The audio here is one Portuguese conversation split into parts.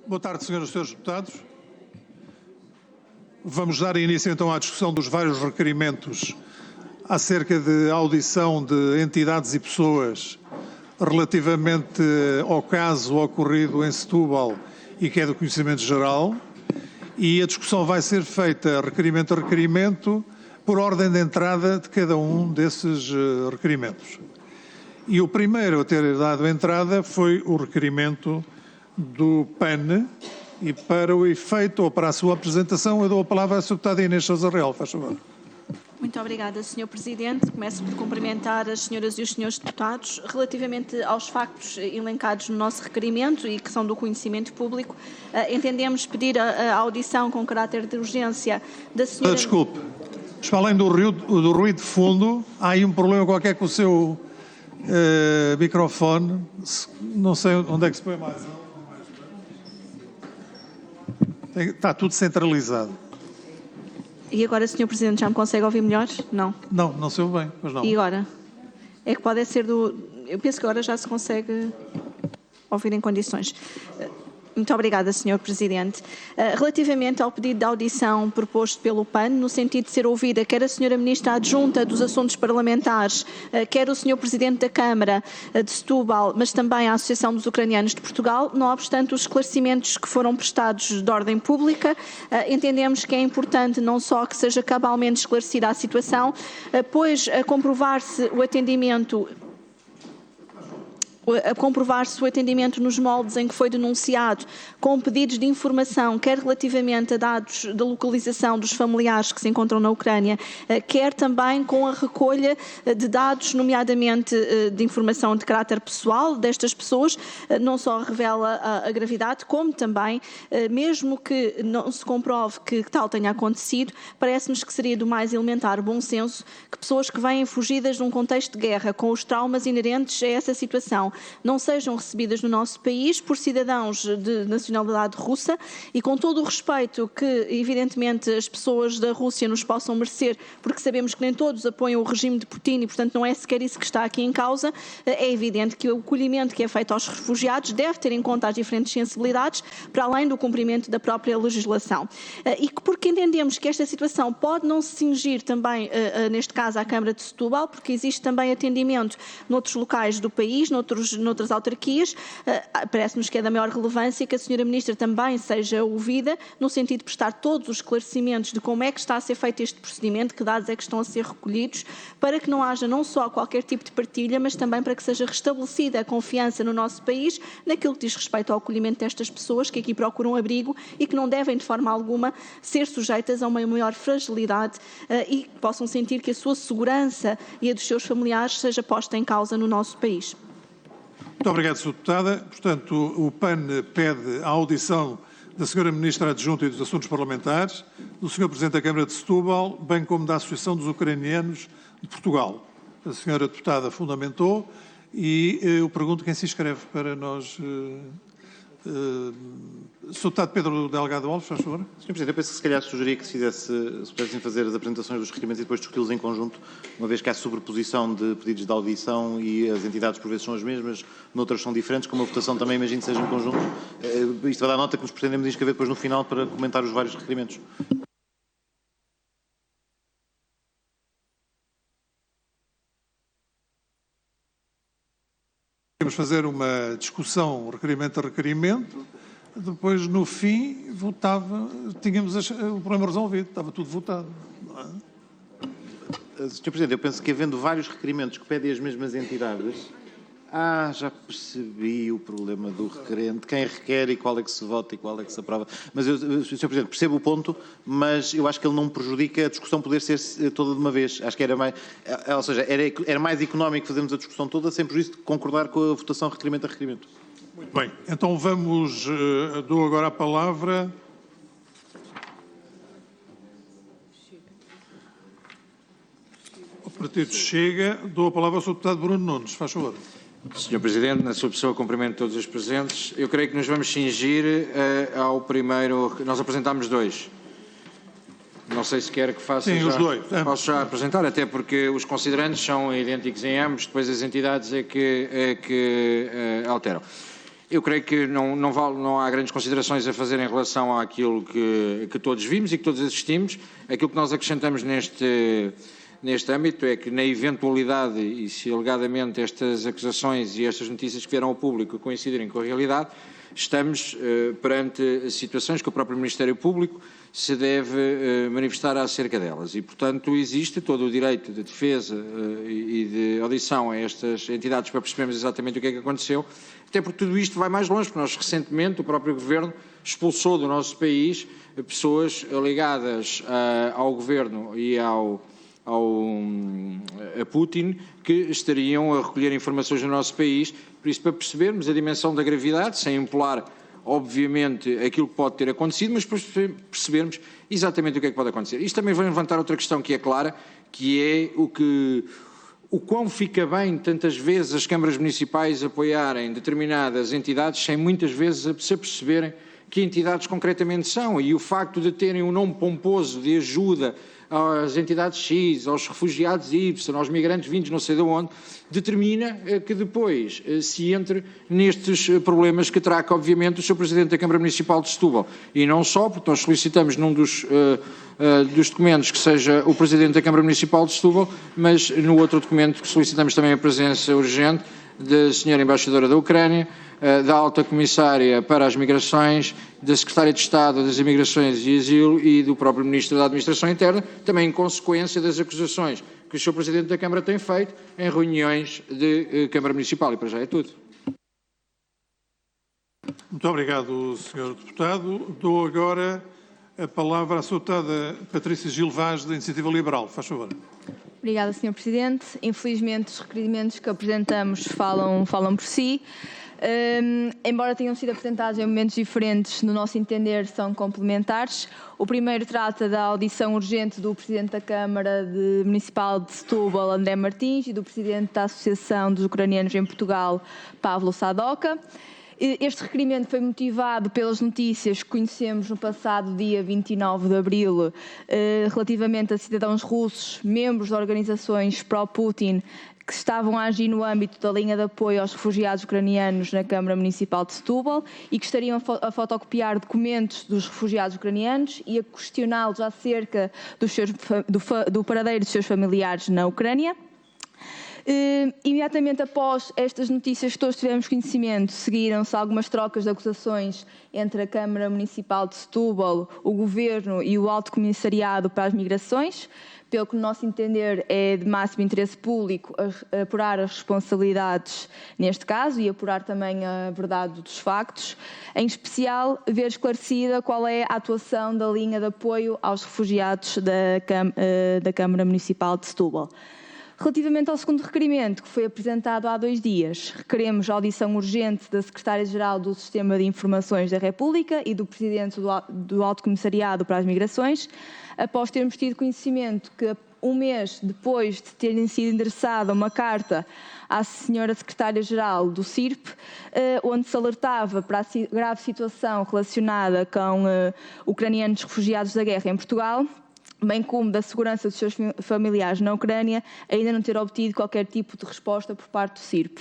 Boa tarde, senhoras e senhores deputados. Vamos dar início então à discussão dos vários requerimentos acerca de audição de entidades e pessoas relativamente ao caso ocorrido em Setúbal e que é do conhecimento geral. E a discussão vai ser feita requerimento a requerimento por ordem de entrada de cada um desses requerimentos. E o primeiro a ter dado entrada foi o requerimento do PAN, e para o efeito ou para a sua apresentação eu dou a palavra à Sra. Deputada Inês Sousa Real. Faz favor. Muito obrigada, Sr. Presidente. Começo por cumprimentar as senhoras e os senhores deputados. Relativamente aos factos elencados no nosso requerimento e que são do conhecimento público, entendemos pedir a audição com caráter de urgência da senhora... Desculpe, mas para além do ruído de fundo, há aí um problema qualquer com o seu microfone. Não sei onde é que se põe mais. Está tudo centralizado. E agora, Sr. Presidente, já me consegue ouvir melhor? Não. Não se ouve bem, mas não. E agora? É que pode ser do... Eu penso que agora já se consegue ouvir em condições. Muito obrigada, Sr. Presidente. Relativamente ao pedido de audição proposto pelo PAN, no sentido de ser ouvida quer a Sra. Ministra Adjunta dos Assuntos Parlamentares, quer o Sr. Presidente da Câmara de Setúbal, mas também a Associação dos Ucranianos de Portugal, não obstante os esclarecimentos que foram prestados de ordem pública, entendemos que é importante não só que seja cabalmente esclarecida a situação, pois a comprovar-se o atendimento nos moldes em que foi denunciado, com pedidos de informação, quer relativamente a dados da localização dos familiares que se encontram na Ucrânia, quer também com a recolha de dados, nomeadamente de informação de caráter pessoal destas pessoas, não só revela a gravidade, como também, mesmo que não se comprove que tal tenha acontecido, parece-nos que seria do mais elementar bom senso que pessoas que vêm fugidas de um contexto de guerra, com os traumas inerentes a essa situação, não sejam recebidas no nosso país por cidadãos de nacionalidade russa, e com todo o respeito que, evidentemente, as pessoas da Rússia nos possam merecer, porque sabemos que nem todos apoiam o regime de Putin e, portanto, não é sequer isso que está aqui em causa, é evidente que o acolhimento que é feito aos refugiados deve ter em conta as diferentes sensibilidades, para além do cumprimento da própria legislação. E porque entendemos que esta situação pode não se cingir também, neste caso, à Câmara de Setúbal, porque existe também atendimento noutros locais do país, noutras autarquias, parece-nos que é da maior relevância que a Sra. Ministra também seja ouvida, no sentido de prestar todos os esclarecimentos de como é que está a ser feito este procedimento, que dados é que estão a ser recolhidos, para que não haja não só qualquer tipo de partilha, mas também para que seja restabelecida a confiança no nosso país, naquilo que diz respeito ao acolhimento destas pessoas que aqui procuram abrigo e que não devem, de forma alguma, ser sujeitas a uma maior fragilidade e que possam sentir que a sua segurança e a dos seus familiares seja posta em causa no nosso país. Muito obrigado, Sra. Deputada. Portanto, o PAN pede a audição da Sra. Ministra Adjunta e dos Assuntos Parlamentares, do Sr. Presidente da Câmara de Setúbal, bem como da Associação dos Ucranianos de Portugal. A Sra. Deputada fundamentou e eu pergunto quem se inscreve para nós. Sr. Deputado Pedro Delgado Alves, faz favor. Sr. Presidente, eu penso que se calhar sugeria que se pudessem fazer as apresentações dos requerimentos e depois discuti-los em conjunto, uma vez que há sobreposição de pedidos de audição e as entidades por vezes são as mesmas, noutras são diferentes, como a votação também imagino que seja em conjunto. Isto vai dar nota que nos pretendemos inscrever depois no final para comentar os vários requerimentos. Vamos fazer uma discussão requerimento a requerimento, depois no fim tínhamos o problema resolvido, estava tudo votado. Não é? Sr. Presidente, eu penso que havendo vários requerimentos que pedem as mesmas entidades, já percebi o problema do requerente, quem requer e qual é que se vota e qual é que se aprova. Mas eu, Sr. Presidente, percebo o ponto, mas eu acho que ele não prejudica a discussão poder ser toda de uma vez. Acho que era mais económico fazermos a discussão toda sem prejuízo de concordar com a votação requerimento a requerimento. Muito bem, então dou agora a palavra. O Partido Chega, dou a palavra ao Sr. Deputado Bruno Nunes, faz favor. Sr. Presidente, na sua pessoa cumprimento todos os presentes. Eu creio que nos vamos cingir ao primeiro... Nós apresentámos dois. Não sei se quer que faça Sim, já... os dois. Posso já apresentar, até porque os considerantes são idênticos em ambos, depois as entidades é que alteram. Eu creio que não há grandes considerações a fazer em relação àquilo que todos vimos e que todos assistimos. Aquilo que nós acrescentamos neste âmbito é que, na eventualidade, e se alegadamente estas acusações e estas notícias que vieram ao público coincidirem com a realidade, estamos perante situações que o próprio Ministério Público se deve manifestar acerca delas e, portanto, existe todo o direito de defesa e de audição a estas entidades para percebermos exatamente o que é que aconteceu, até porque tudo isto vai mais longe, porque nós recentemente, o próprio Governo expulsou do nosso país pessoas ligadas ao Governo e a Putin, que estariam a recolher informações no nosso país, por isso para percebermos a dimensão da gravidade, sem impular obviamente aquilo que pode ter acontecido, mas para percebermos exatamente o que é que pode acontecer. Isto também vai levantar outra questão que é clara, que é o quão fica bem tantas vezes as câmaras municipais apoiarem determinadas entidades sem muitas vezes se perceberem que entidades concretamente são, e o facto de terem um nome pomposo de ajuda às entidades X, aos refugiados Y, aos migrantes vindos não sei de onde, determina que depois se entre nestes problemas que terá, obviamente, o Sr. Presidente da Câmara Municipal de Setúbal. E não só, porque nós solicitamos num dos documentos que seja o Presidente da Câmara Municipal de Setúbal, mas no outro documento que solicitamos também a presença urgente da Sra. Embaixadora da Ucrânia, da Alta Comissária para as Migrações, da Secretária de Estado das Imigrações e Asilo e do próprio Ministro da Administração Interna, também em consequência das acusações que o Sr. Presidente da Câmara tem feito em reuniões de Câmara Municipal. E para já é tudo. Muito obrigado, Sr. Deputado. Dou agora a palavra à Sra. Deputada Patrícia Gil Vaz, da Iniciativa Liberal. Faz favor. Obrigada, Sr. Presidente. Infelizmente, os requerimentos que apresentamos falam por si. Embora tenham sido apresentados em momentos diferentes, no nosso entender, são complementares. O primeiro trata da audição urgente do Presidente da Câmara Municipal de Setúbal, André Martins, e do Presidente da Associação dos Ucranianos em Portugal, Pavlo Sadoka. Este requerimento foi motivado pelas notícias que conhecemos no passado dia 29 de abril relativamente a cidadãos russos, membros de organizações pró-Putin, que estavam a agir no âmbito da linha de apoio aos refugiados ucranianos na Câmara Municipal de Setúbal e que estariam a fotocopiar documentos dos refugiados ucranianos e a questioná-los acerca do paradeiro dos seus familiares na Ucrânia. Imediatamente após estas notícias que todos tivemos conhecimento, seguiram-se algumas trocas de acusações entre a Câmara Municipal de Setúbal, o Governo e o Alto Comissariado para as Migrações, pelo que, no nosso entender, é de máximo interesse público apurar as responsabilidades neste caso e apurar também a verdade dos factos, em especial ver esclarecida qual é a atuação da linha de apoio aos refugiados da Câmara Municipal de Setúbal. Relativamente ao segundo requerimento, que foi apresentado há 2 dias, requeremos a audição urgente da Secretária-Geral do Sistema de Informações da República e do Presidente do Alto Comissariado para as Migrações, após termos tido conhecimento que, um mês depois de terem sido endereçada uma carta à Sra. Secretária-Geral do CIRP, onde se alertava para a grave situação relacionada com ucranianos refugiados da guerra em Portugal, bem como da segurança dos seus familiares na Ucrânia, ainda não ter obtido qualquer tipo de resposta por parte do CIRP.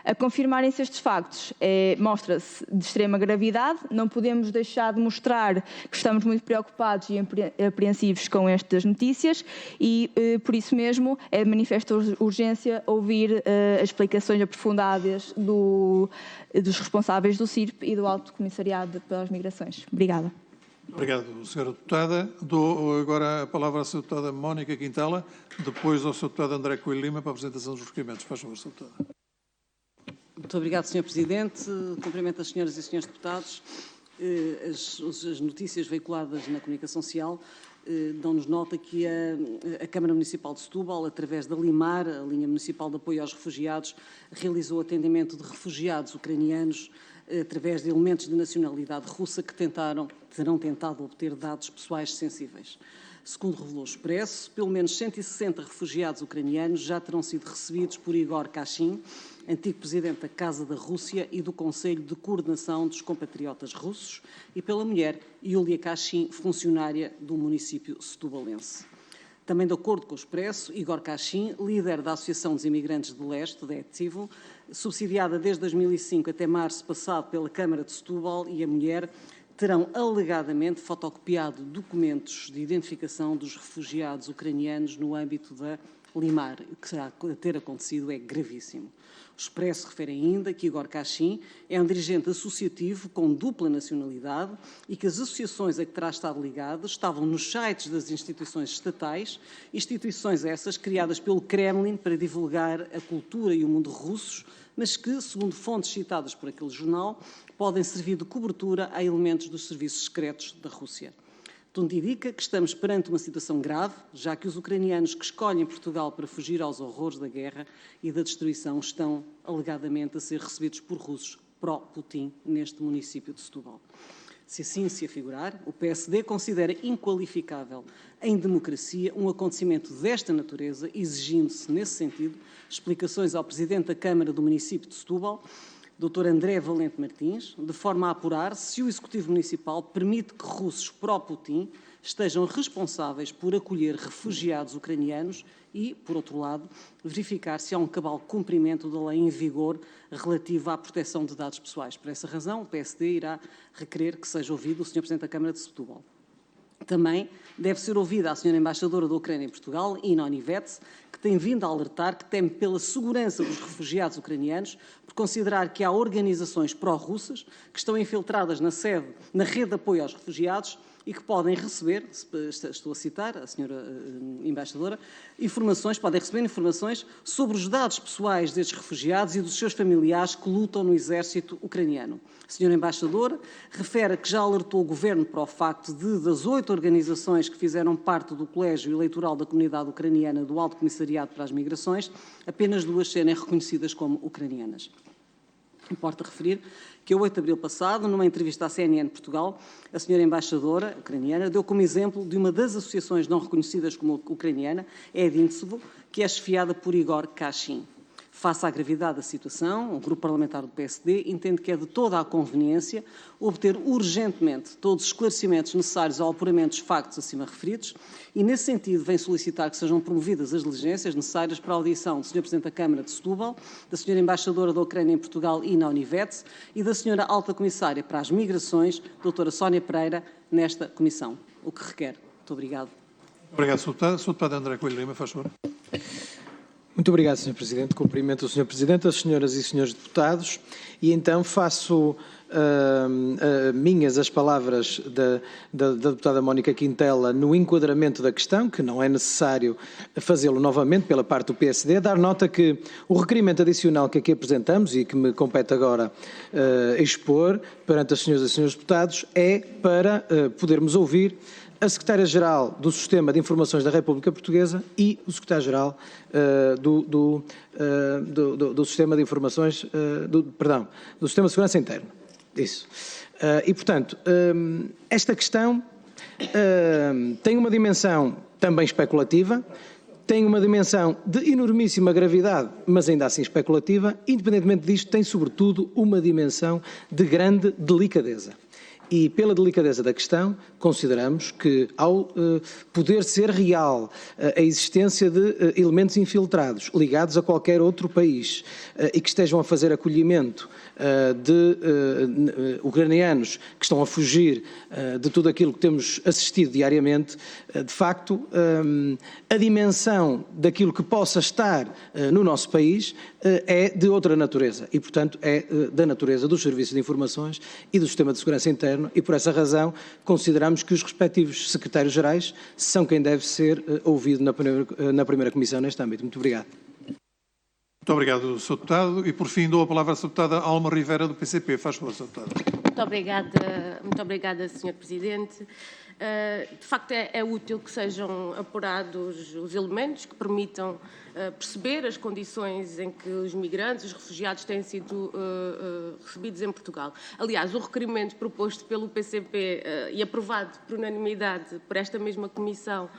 A confirmarem-se estes factos, mostra-se de extrema gravidade, não podemos deixar de mostrar que estamos muito preocupados e apreensivos com estas notícias e, por isso mesmo, é de manifesta urgência ouvir as explicações aprofundadas dos responsáveis do CIRP e do Alto Comissariado para as Migrações. Obrigada. Obrigado, Sra. Deputada. Dou agora a palavra à Sra. Deputada Mónica Quintela, depois ao Sr. Deputado André Coelho Lima para a apresentação dos requerimentos. Faz favor, Sra. Deputada. Muito obrigado, Sr. Presidente. Cumprimento as senhoras e senhores deputados. As notícias veiculadas na comunicação social dão-nos nota que a Câmara Municipal de Setúbal, através da LIMAR, a Linha Municipal de Apoio aos Refugiados, realizou atendimento de refugiados ucranianos através de elementos de nacionalidade russa que terão tentado obter dados pessoais sensíveis. Segundo revelou o Expresso, pelo menos 160 refugiados ucranianos já terão sido recebidos por Igor Kashin, antigo presidente da Casa da Rússia e do Conselho de Coordenação dos Compatriotas Russos, e pela mulher Yulia Kashin, funcionária do município setubalense. Também de acordo com o Expresso, Igor Kashin, líder da Associação dos Imigrantes do Leste, da ETSIVO, subsidiada desde 2005 até março passado pela Câmara de Setúbal, e a mulher terão alegadamente fotocopiado documentos de identificação dos refugiados ucranianos no âmbito da Limar. O que será a ter acontecido é gravíssimo. O Expresso refere ainda que Igor Kachin é um dirigente associativo com dupla nacionalidade e que as associações a que terá estado ligado estavam nos sites das instituições estatais, instituições essas criadas pelo Kremlin para divulgar a cultura e o mundo russos, mas que, segundo fontes citadas por aquele jornal, podem servir de cobertura a elementos dos serviços secretos da Rússia. Tudo indica que estamos perante uma situação grave, já que os ucranianos que escolhem Portugal para fugir aos horrores da guerra e da destruição estão, alegadamente, a ser recebidos por russos pró-Putin neste município de Setúbal. Se assim se afigurar, o PSD considera inqualificável em democracia um acontecimento desta natureza, exigindo-se, nesse sentido, explicações ao Presidente da Câmara do município de Setúbal, Dr. André Valente Martins, de forma a apurar se o Executivo Municipal permite que russos pró-Putin estejam responsáveis por acolher refugiados ucranianos e, por outro lado, verificar se há um cabal cumprimento da lei em vigor relativa à proteção de dados pessoais. Por essa razão, o PSD irá requerer que seja ouvido o Sr. Presidente da Câmara de Setúbal. Também deve ser ouvida a Sra. Embaixadora da Ucrânia em Portugal, Ina Onivets, que tem vindo a alertar que teme pela segurança dos refugiados ucranianos, por considerar que há organizações pró-russas que estão infiltradas na rede de apoio aos refugiados e que podem receber, estou a citar a Sra. Embaixadora, podem receber informações sobre os dados pessoais destes refugiados e dos seus familiares que lutam no exército ucraniano. A Sra. Embaixadora refere que já alertou o Governo para o facto de, das 8 organizações que fizeram parte do Colégio Eleitoral da Comunidade Ucraniana do Alto Comissariado para as Migrações, apenas 2 serem reconhecidas como ucranianas. Importa referir que, a 8 de abril passado, numa entrevista à CNN Portugal, a Sra. Embaixadora ucraniana deu como exemplo de uma das associações não reconhecidas como ucraniana, Edintsevo, que é chefiada por Igor Kachin. Face à gravidade da situação, o Grupo Parlamentar do PSD entende que é de toda a conveniência obter urgentemente todos os esclarecimentos necessários ao apuramento dos factos acima referidos e, nesse sentido, vem solicitar que sejam promovidas as diligências necessárias para a audição do Sr. Presidente da Câmara de Setúbal, da Sra. Embaixadora da Ucrânia em Portugal, Ina Onivets, e da Sra. Alta Comissária para as Migrações, Dra. Sónia Pereira, nesta comissão. O que requer. Muito obrigado. Obrigado, Sr. Deputado. Sr. Deputado André Coelho Lima, faz favor. Muito obrigado, Sr. Presidente. Cumprimento o Sr. Presidente, as senhoras e senhores deputados, e então faço minhas as palavras da deputada Mónica Quintela no enquadramento da questão, que não é necessário fazê-lo novamente pela parte do PSD, dar nota que o requerimento adicional que aqui apresentamos e que me compete agora expor perante as senhoras e senhores deputados é para podermos ouvir a Secretária-Geral do Sistema de Informações da República Portuguesa e o Secretário-Geral do Sistema de Informações, do Sistema de Segurança Interna. Isso. E, portanto, esta questão tem uma dimensão também especulativa, tem uma dimensão de enormíssima gravidade, mas ainda assim especulativa. Independentemente disto, tem, sobretudo, uma dimensão de grande delicadeza. E, pela delicadeza da questão, consideramos que, ao poder ser real a existência de elementos infiltrados ligados a qualquer outro país e que estejam a fazer acolhimento de ucranianos que estão a fugir de tudo aquilo que temos assistido diariamente, de facto, a dimensão daquilo que possa estar no nosso país é de outra natureza e, portanto, é da natureza dos serviços de informações e do sistema de segurança interno e, por essa razão, consideramos que os respectivos secretários-gerais são quem deve ser ouvido na primeira comissão neste âmbito. Muito obrigado. Muito obrigado, Sr. Deputado. E, por fim, dou a palavra à Sra. Deputada Alma Rivera, do PCP. Faz favor, Sra. Deputada. Muito obrigada, Sr. Presidente. De facto, é útil que sejam apurados os elementos que permitam perceber as condições em que os migrantes, os refugiados têm sido recebidos em Portugal. Aliás, o requerimento proposto pelo PCP e aprovado por unanimidade por esta mesma Comissão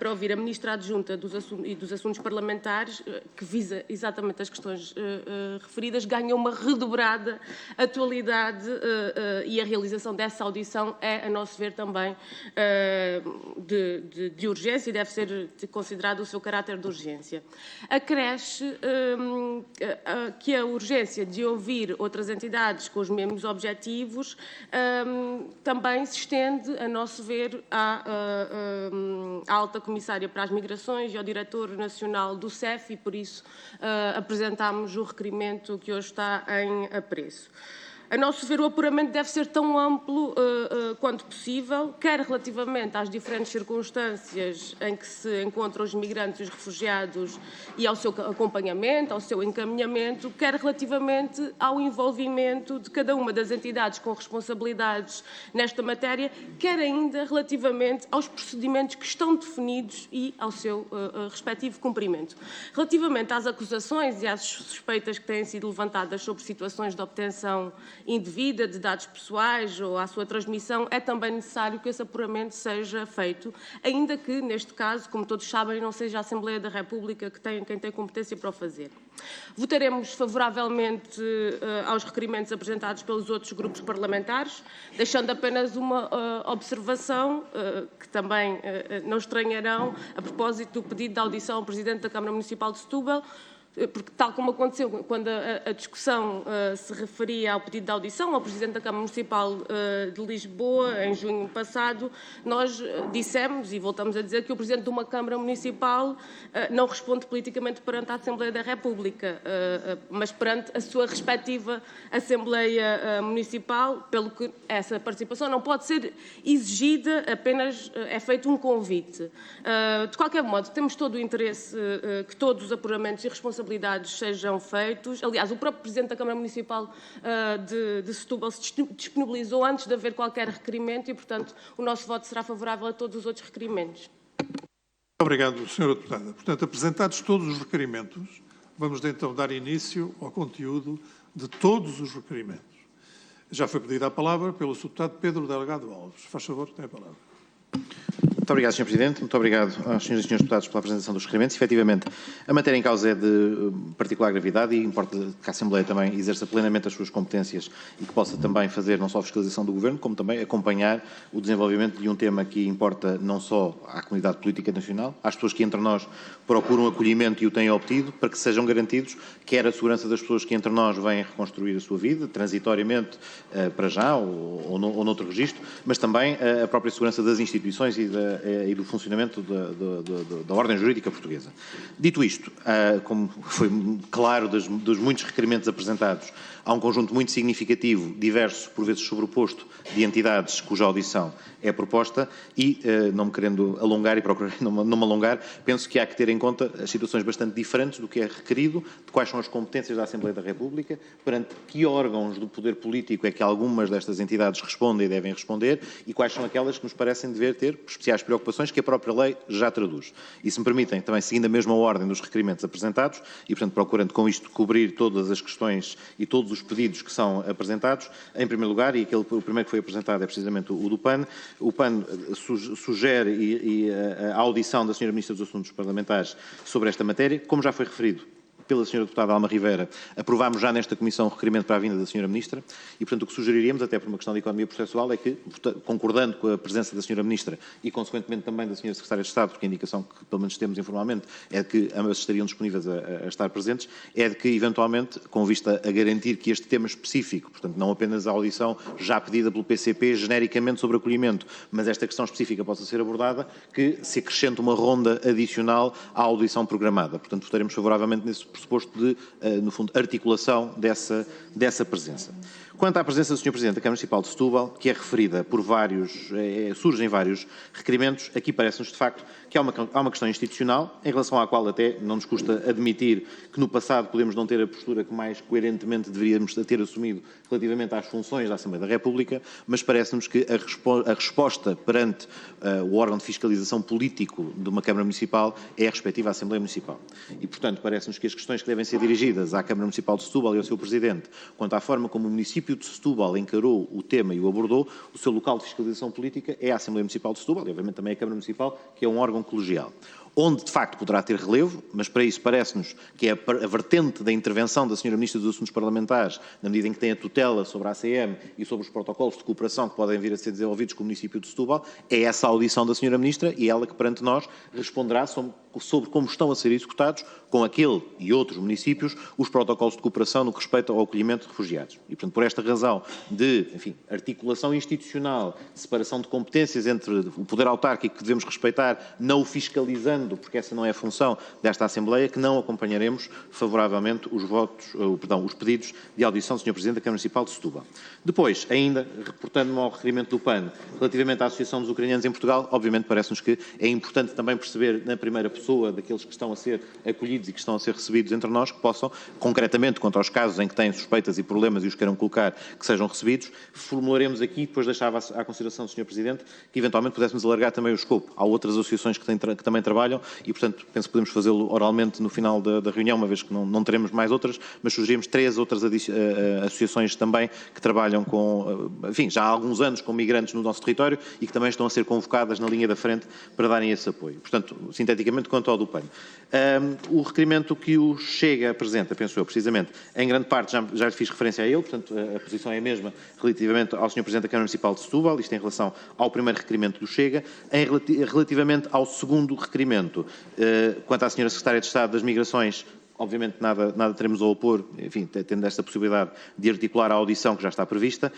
para ouvir a Ministra Adjunta dos Assuntos Parlamentares, que visa exatamente as questões referidas, ganha uma redobrada atualidade e a realização dessa audição é, a nosso ver, também de urgência e deve ser considerado o seu caráter de urgência. Acresce que a urgência de ouvir outras entidades com os mesmos objetivos também se estende, a nosso ver, à Alta Comissária para as Migrações e ao Diretor Nacional do CEF e, por isso, apresentámos o requerimento que hoje está em apreço. A nosso ver, o apuramento deve ser tão amplo quanto possível, quer relativamente às diferentes circunstâncias em que se encontram os migrantes e os refugiados e ao seu acompanhamento, ao seu encaminhamento, quer relativamente ao envolvimento de cada uma das entidades com responsabilidades nesta matéria, quer ainda relativamente aos procedimentos que estão definidos e ao seu respectivo cumprimento. Relativamente às acusações e às suspeitas que têm sido levantadas sobre situações de obtenção indevida de dados pessoais ou à sua transmissão, é também necessário que esse apuramento seja feito, ainda que, neste caso, como todos sabem, não seja a Assembleia da República quem tem competência para o fazer. Votaremos favoravelmente aos requerimentos apresentados pelos outros grupos parlamentares, deixando apenas uma observação que também não estranharão a propósito do pedido de audição ao Presidente da Câmara Municipal de Setúbal, porque, tal como aconteceu quando a discussão se referia ao pedido de audição ao Presidente da Câmara Municipal de Lisboa, em junho passado, nós dissemos e voltamos a dizer que o Presidente de uma Câmara Municipal não responde politicamente perante a Assembleia da República, mas perante a sua respectiva Assembleia Municipal, pelo que essa participação não pode ser exigida, apenas é feito um convite. De qualquer modo, temos todo o interesse que todos os apuramentos e responsabilidades sejam feitos. Aliás, o próprio Presidente da Câmara Municipal de Setúbal se disponibilizou antes de haver qualquer requerimento e, portanto, o nosso voto será favorável a todos os outros requerimentos. Obrigado, Sra. Deputada. Portanto, apresentados todos os requerimentos, vamos então dar início ao conteúdo de todos os requerimentos. Já foi pedida a palavra pelo Sr. Deputado Pedro Delgado Alves. Faz favor, tem a palavra. Muito obrigado, Sr. Presidente. Muito obrigado às senhoras e senhores deputados pela apresentação dos requerimentos. Efetivamente, a matéria em causa é de particular gravidade e importa que a Assembleia também exerça plenamente as suas competências e que possa também fazer não só a fiscalização do Governo, como também acompanhar o desenvolvimento de um tema que importa não só à comunidade política nacional, às pessoas que entre nós procuram acolhimento e o têm obtido, para que sejam garantidos quer a segurança das pessoas que entre nós vêm reconstruir a sua vida, transitoriamente para já ou noutro registro, mas também a própria segurança das instituições e do funcionamento da ordem jurídica portuguesa. Dito isto, como foi claro dos muitos requerimentos apresentados, há um conjunto muito significativo, diverso, por vezes sobreposto, de entidades cuja audição é proposta e, não me querendo alongar e procurando não me alongar, penso que há que ter em conta as situações bastante diferentes do que é requerido, de quais são as competências da Assembleia da República, perante que órgãos do poder político é que algumas destas entidades respondem e devem responder e quais são aquelas que nos parecem dever ter especiais preocupações que a própria lei já traduz. E se me permitem, também seguindo a mesma ordem dos requerimentos apresentados e, portanto, procurando com isto cobrir todas as questões e todos os pedidos que são apresentados, em primeiro lugar, e o primeiro que foi apresentado é precisamente o do PAN. O PAN sugere a audição da Sra. Ministra dos Assuntos Parlamentares sobre esta matéria. Como já foi referido pela Sra. Deputada Alma Rivera, aprovámos já nesta Comissão o requerimento para a vinda da Sra. Ministra e, portanto, o que sugeriríamos, até por uma questão de economia processual, é que, concordando com a presença da Sra. Ministra e, consequentemente, também da Sra. Secretária de Estado, porque a indicação que, pelo menos, temos informalmente é de que ambas estariam disponíveis a estar presentes, é de que, eventualmente, com vista a garantir que este tema específico, portanto, não apenas a audição já pedida pelo PCP genericamente sobre acolhimento, mas esta questão específica possa ser abordada, que se acrescente uma ronda adicional à audição programada. Portanto, votaremos favoravelmente nesse pressuposto de, no fundo, articulação dessa presença. Quanto à presença do Sr. Presidente da Câmara Municipal de Setúbal, que é referida por surgem vários requerimentos, aqui parece-nos, de facto, que há uma questão institucional, em relação à qual até não nos custa admitir que no passado podemos não ter a postura que mais coerentemente deveríamos ter assumido relativamente às funções da Assembleia da República, mas parece-nos que a resposta perante o órgão de fiscalização político de uma Câmara Municipal é a respectiva Assembleia Municipal. E, portanto, parece-nos que as questões que devem ser dirigidas à Câmara Municipal de Setúbal e ao seu Presidente, quanto à forma como o município de Setúbal encarou o tema e o abordou, o seu local de fiscalização política é a Assembleia Municipal de Setúbal e, obviamente, também a Câmara Municipal, que é um órgão colegial. onde de facto poderá ter relevo, mas para isso parece-nos que é a vertente da intervenção da Sra. Ministra dos Assuntos Parlamentares, na medida em que tem a tutela sobre a ACM e sobre os protocolos de cooperação que podem vir a ser desenvolvidos com o município de Setúbal, é essa a audição da Sra. Ministra e ela que perante nós responderá sobre como estão a ser executados com aquele e outros municípios os protocolos de cooperação no que respeita ao acolhimento de refugiados. E, portanto, por esta razão de, enfim, articulação institucional, separação de competências entre o poder autárquico que devemos respeitar, não o fiscalizando, porque essa não é a função desta Assembleia, que não acompanharemos favoravelmente os pedidos de audição do Sr. Presidente da Câmara Municipal de Setúbal. Depois, ainda, reportando-me ao requerimento do PAN, relativamente à Associação dos Ucranianos em Portugal, obviamente parece-nos que é importante também perceber na primeira pessoa daqueles que estão a ser acolhidos e que estão a ser recebidos entre nós, que possam, concretamente, quanto aos casos em que têm suspeitas e problemas e os queiram colocar, que sejam recebidos. Formularemos aqui, depois deixava à consideração do Sr. Presidente, que eventualmente pudéssemos alargar também o escopo. Há outras associações que também trabalham e, portanto, penso que podemos fazê-lo oralmente no final da reunião, uma vez que não teremos mais outras, mas sugerimos 3 outras associações também que trabalham com, enfim, já há alguns anos com migrantes no nosso território e que também estão a ser convocadas na linha da frente para darem esse apoio. Portanto, sinteticamente, quanto ao do PAN. O requerimento que o Chega apresenta, penso eu, precisamente, em grande parte já lhe fiz referência a ele, portanto, a posição é a mesma relativamente ao Sr. Presidente da Câmara Municipal de Setúbal, isto em relação ao primeiro requerimento do Chega, relativamente ao segundo requerimento, quanto à Sra. Secretária de Estado das Migrações, obviamente nada teremos a opor, enfim, tendo esta possibilidade de articular a audição que já está prevista.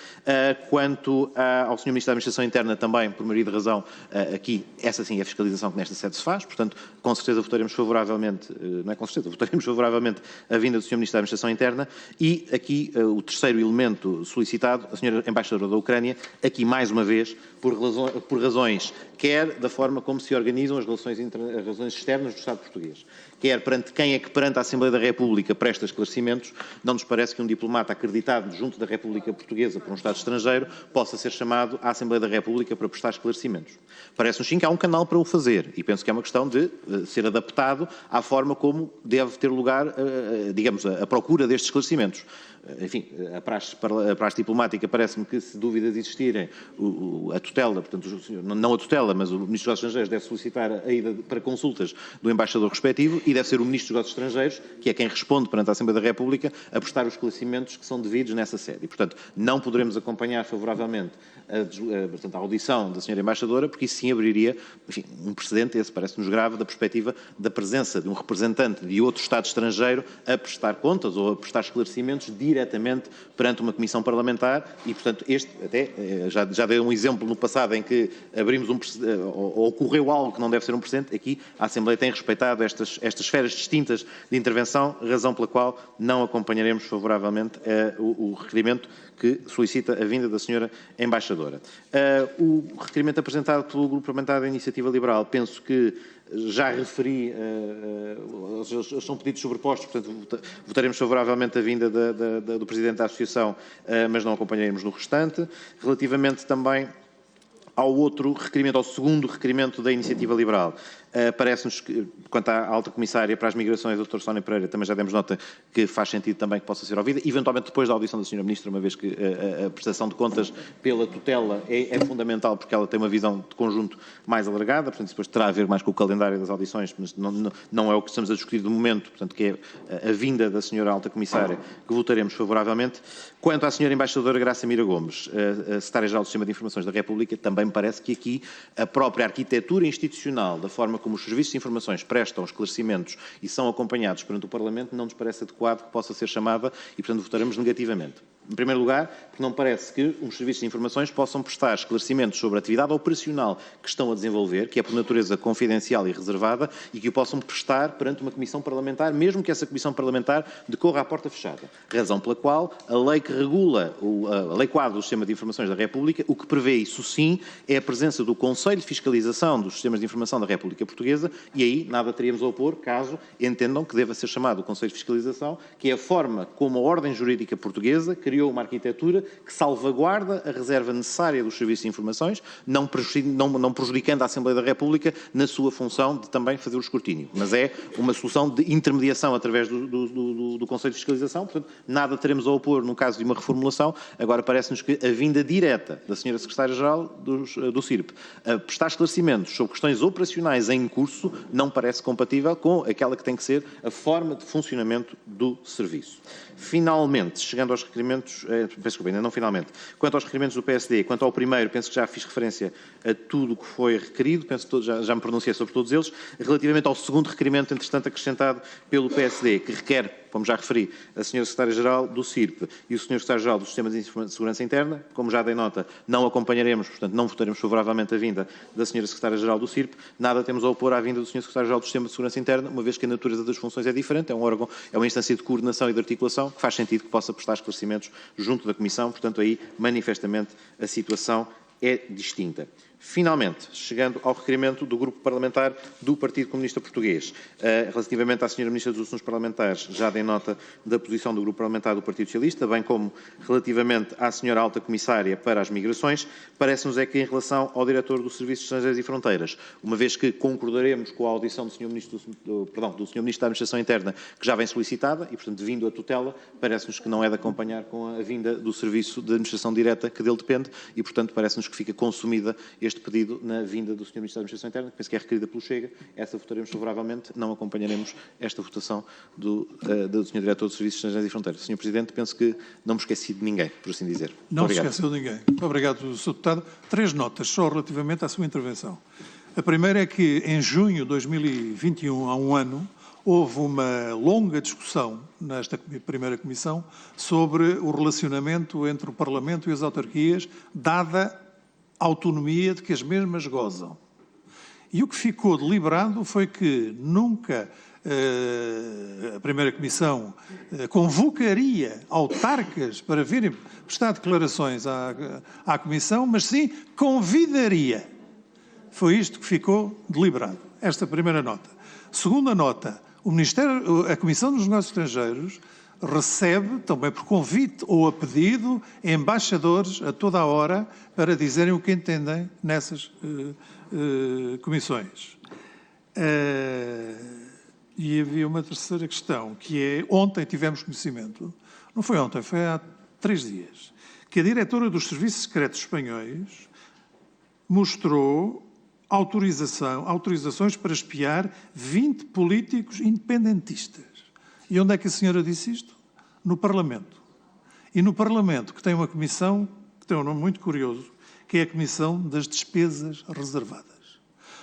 Quanto ao Sr. Ministro da Administração Interna também, por maioria de razão, aqui, essa sim é a fiscalização que nesta sede se faz, portanto, com certeza votaremos favoravelmente, não é com certeza, votaremos favoravelmente a vinda do Sr. Ministro da Administração Interna e aqui o terceiro elemento solicitado, a Sra. Embaixadora da Ucrânia, aqui mais uma vez, por razões, quer da forma como se organizam as relações externas do Estado português, quer perante quem é que perante a Assembleia da República presta esclarecimentos, não nos parece que um diplomata acreditado junto da República Portuguesa por um Estado estrangeiro possa ser chamado à Assembleia da República para prestar esclarecimentos. Parece-nos sim que há um canal para o fazer e penso que é uma questão de ser adaptado à forma como deve ter lugar, digamos, a procura destes esclarecimentos. Enfim, a praxe diplomática parece-me que, se dúvidas existirem, a tutela, portanto, não a tutela, mas o Ministro dos Negócios Estrangeiros deve solicitar a ida para consultas do embaixador respectivo e deve ser o Ministro dos Negócios Estrangeiros, que é quem responde perante a Assembleia da República, a prestar os esclarecimentos que são devidos nessa sede. E, portanto, não poderemos acompanhar favoravelmente a audição da Sra. Embaixadora, porque isso sim abriria, enfim, um precedente, esse parece-nos grave, da perspectiva da presença de um representante de outro Estado estrangeiro a prestar contas ou a prestar esclarecimentos diretamente perante uma comissão parlamentar e, portanto, este até já dei um exemplo no passado em que abrimos ou ocorreu algo que não deve ser um precedente. Aqui a Assembleia tem respeitado estas esferas distintas de intervenção, razão pela qual não acompanharemos favoravelmente o requerimento que solicita a vinda da Sra. Embaixadora. O requerimento apresentado pelo Grupo Parlamentar da Iniciativa Liberal, penso que já referi, são pedidos sobrepostos, portanto votaremos favoravelmente a vinda do Presidente da Associação, mas não acompanharemos no restante. Relativamente também ao outro requerimento, ao segundo requerimento da Iniciativa Liberal, parece-nos que, quanto à Alta Comissária para as Migrações, a Dra. Sónia Pereira, também já demos nota que faz sentido também que possa ser ouvida, eventualmente depois da audição da Sra. Ministra, uma vez que a prestação de contas pela tutela é fundamental, porque ela tem uma visão de conjunto mais alargada, portanto, depois terá a ver mais com o calendário das audições, mas não é o que estamos a discutir de momento, portanto, que é a vinda da Sra. Alta Comissária, que votaremos favoravelmente. Quanto à Sra. Embaixadora Graça Mira Gomes, a Secretária-Geral do Sistema de Informações da República, também me parece que aqui a própria arquitetura institucional, da forma como os serviços de informações prestam esclarecimentos e são acompanhados perante o Parlamento, não nos parece adequado que possa ser chamada e, portanto, votaremos negativamente. Em primeiro lugar, porque não parece que os serviços de informações possam prestar esclarecimentos sobre a atividade operacional que estão a desenvolver, que é por natureza confidencial e reservada, e que o possam prestar perante uma comissão parlamentar, mesmo que essa comissão parlamentar decorra à porta fechada. Razão pela qual a lei que regula, a Lei Quadro do Sistema de Informações da República, o que prevê isso sim é a presença do Conselho de Fiscalização dos Sistemas de Informação da República Portuguesa, e aí nada teríamos a opor caso entendam que deva ser chamado o Conselho de Fiscalização, que é a forma como a ordem jurídica portuguesa criou uma arquitetura que salvaguarda a reserva necessária dos serviços de informações, não prejudicando a Assembleia da República na sua função de também fazer o escrutínio. Mas é uma solução de intermediação através do Conselho de Fiscalização, portanto, nada teremos a opor no caso de uma reformulação. Agora parece-nos que a vinda direta da Sra. Secretária-Geral do CIRP a prestar esclarecimentos sobre questões operacionais em curso não parece compatível com aquela que tem que ser a forma de funcionamento do serviço. Finalmente, chegando aos requerimentos, peço desculpa, ainda não finalmente, quanto aos requerimentos do PSD, quanto ao primeiro, penso que já fiz referência a tudo o que foi requerido, penso que já me pronunciei sobre todos eles. Relativamente ao segundo requerimento, entretanto, acrescentado pelo PSD, que requer, como já referi, a Sra. Secretária-Geral do CIRP e o Sr. Secretário-Geral do Sistema de Segurança Interna, como já dei nota, não acompanharemos, portanto, não votaremos favoravelmente a vinda da Sra. Secretária-Geral do CIRP, nada temos a opor à vinda do Sr. Secretário-Geral do Sistema de Segurança Interna, uma vez que a natureza das funções é diferente, é um órgão, é uma instância de coordenação e de articulação, que faz sentido que possa prestar esclarecimentos junto da Comissão, portanto, aí, manifestamente, a situação é distinta. Finalmente, chegando ao requerimento do Grupo Parlamentar do Partido Comunista Português. Relativamente à Sra. Ministra dos Assuntos Parlamentares, já dei nota da posição do Grupo Parlamentar do Partido Socialista, bem como relativamente à Sra. Alta Comissária para as Migrações, parece-nos é que em relação ao Diretor do Serviço de Estrangeiros e Fronteiras, uma vez que concordaremos com a audição do Sr. Ministro da Administração Interna, que já vem solicitada, e portanto vindo a tutela, parece-nos que não é de acompanhar com a vinda do Serviço de Administração Direta, que dele depende, e portanto parece-nos que fica consumida este pedido na vinda do Sr. Ministro da Administração Interna, que penso que é requerida pelo Chega. Essa votaremos favoravelmente, não acompanharemos esta votação do Sr. Diretor dos Serviços Estrangeiros e Fronteiras. Sr. Presidente, penso que não me esqueci de ninguém, por assim dizer. Não se esqueceu de ninguém. Muito obrigado, Sr. Deputado. 3 notas só relativamente à sua intervenção. A primeira é que em junho de 2021, há um ano, houve uma longa discussão nesta primeira comissão sobre o relacionamento entre o Parlamento e as autarquias, dada a autonomia de que as mesmas gozam. E o que ficou deliberado foi que nunca a primeira comissão convocaria autarcas para virem prestar declarações à comissão, mas sim convidaria. Foi isto que ficou deliberado. Esta primeira nota. Segunda nota, a Comissão dos Negócios Estrangeiros recebe, também por convite ou a pedido, embaixadores a toda a hora para dizerem o que entendem nessas comissões. E havia uma terceira questão, que é, ontem tivemos conhecimento, não foi ontem, foi há 3 dias, que a diretora dos Serviços Secretos Espanhóis mostrou autorizações para espiar 20 políticos independentistas. E onde é que a senhora disse isto? No Parlamento. E no Parlamento, que tem uma comissão, que tem um nome muito curioso, que é a Comissão das Despesas Reservadas.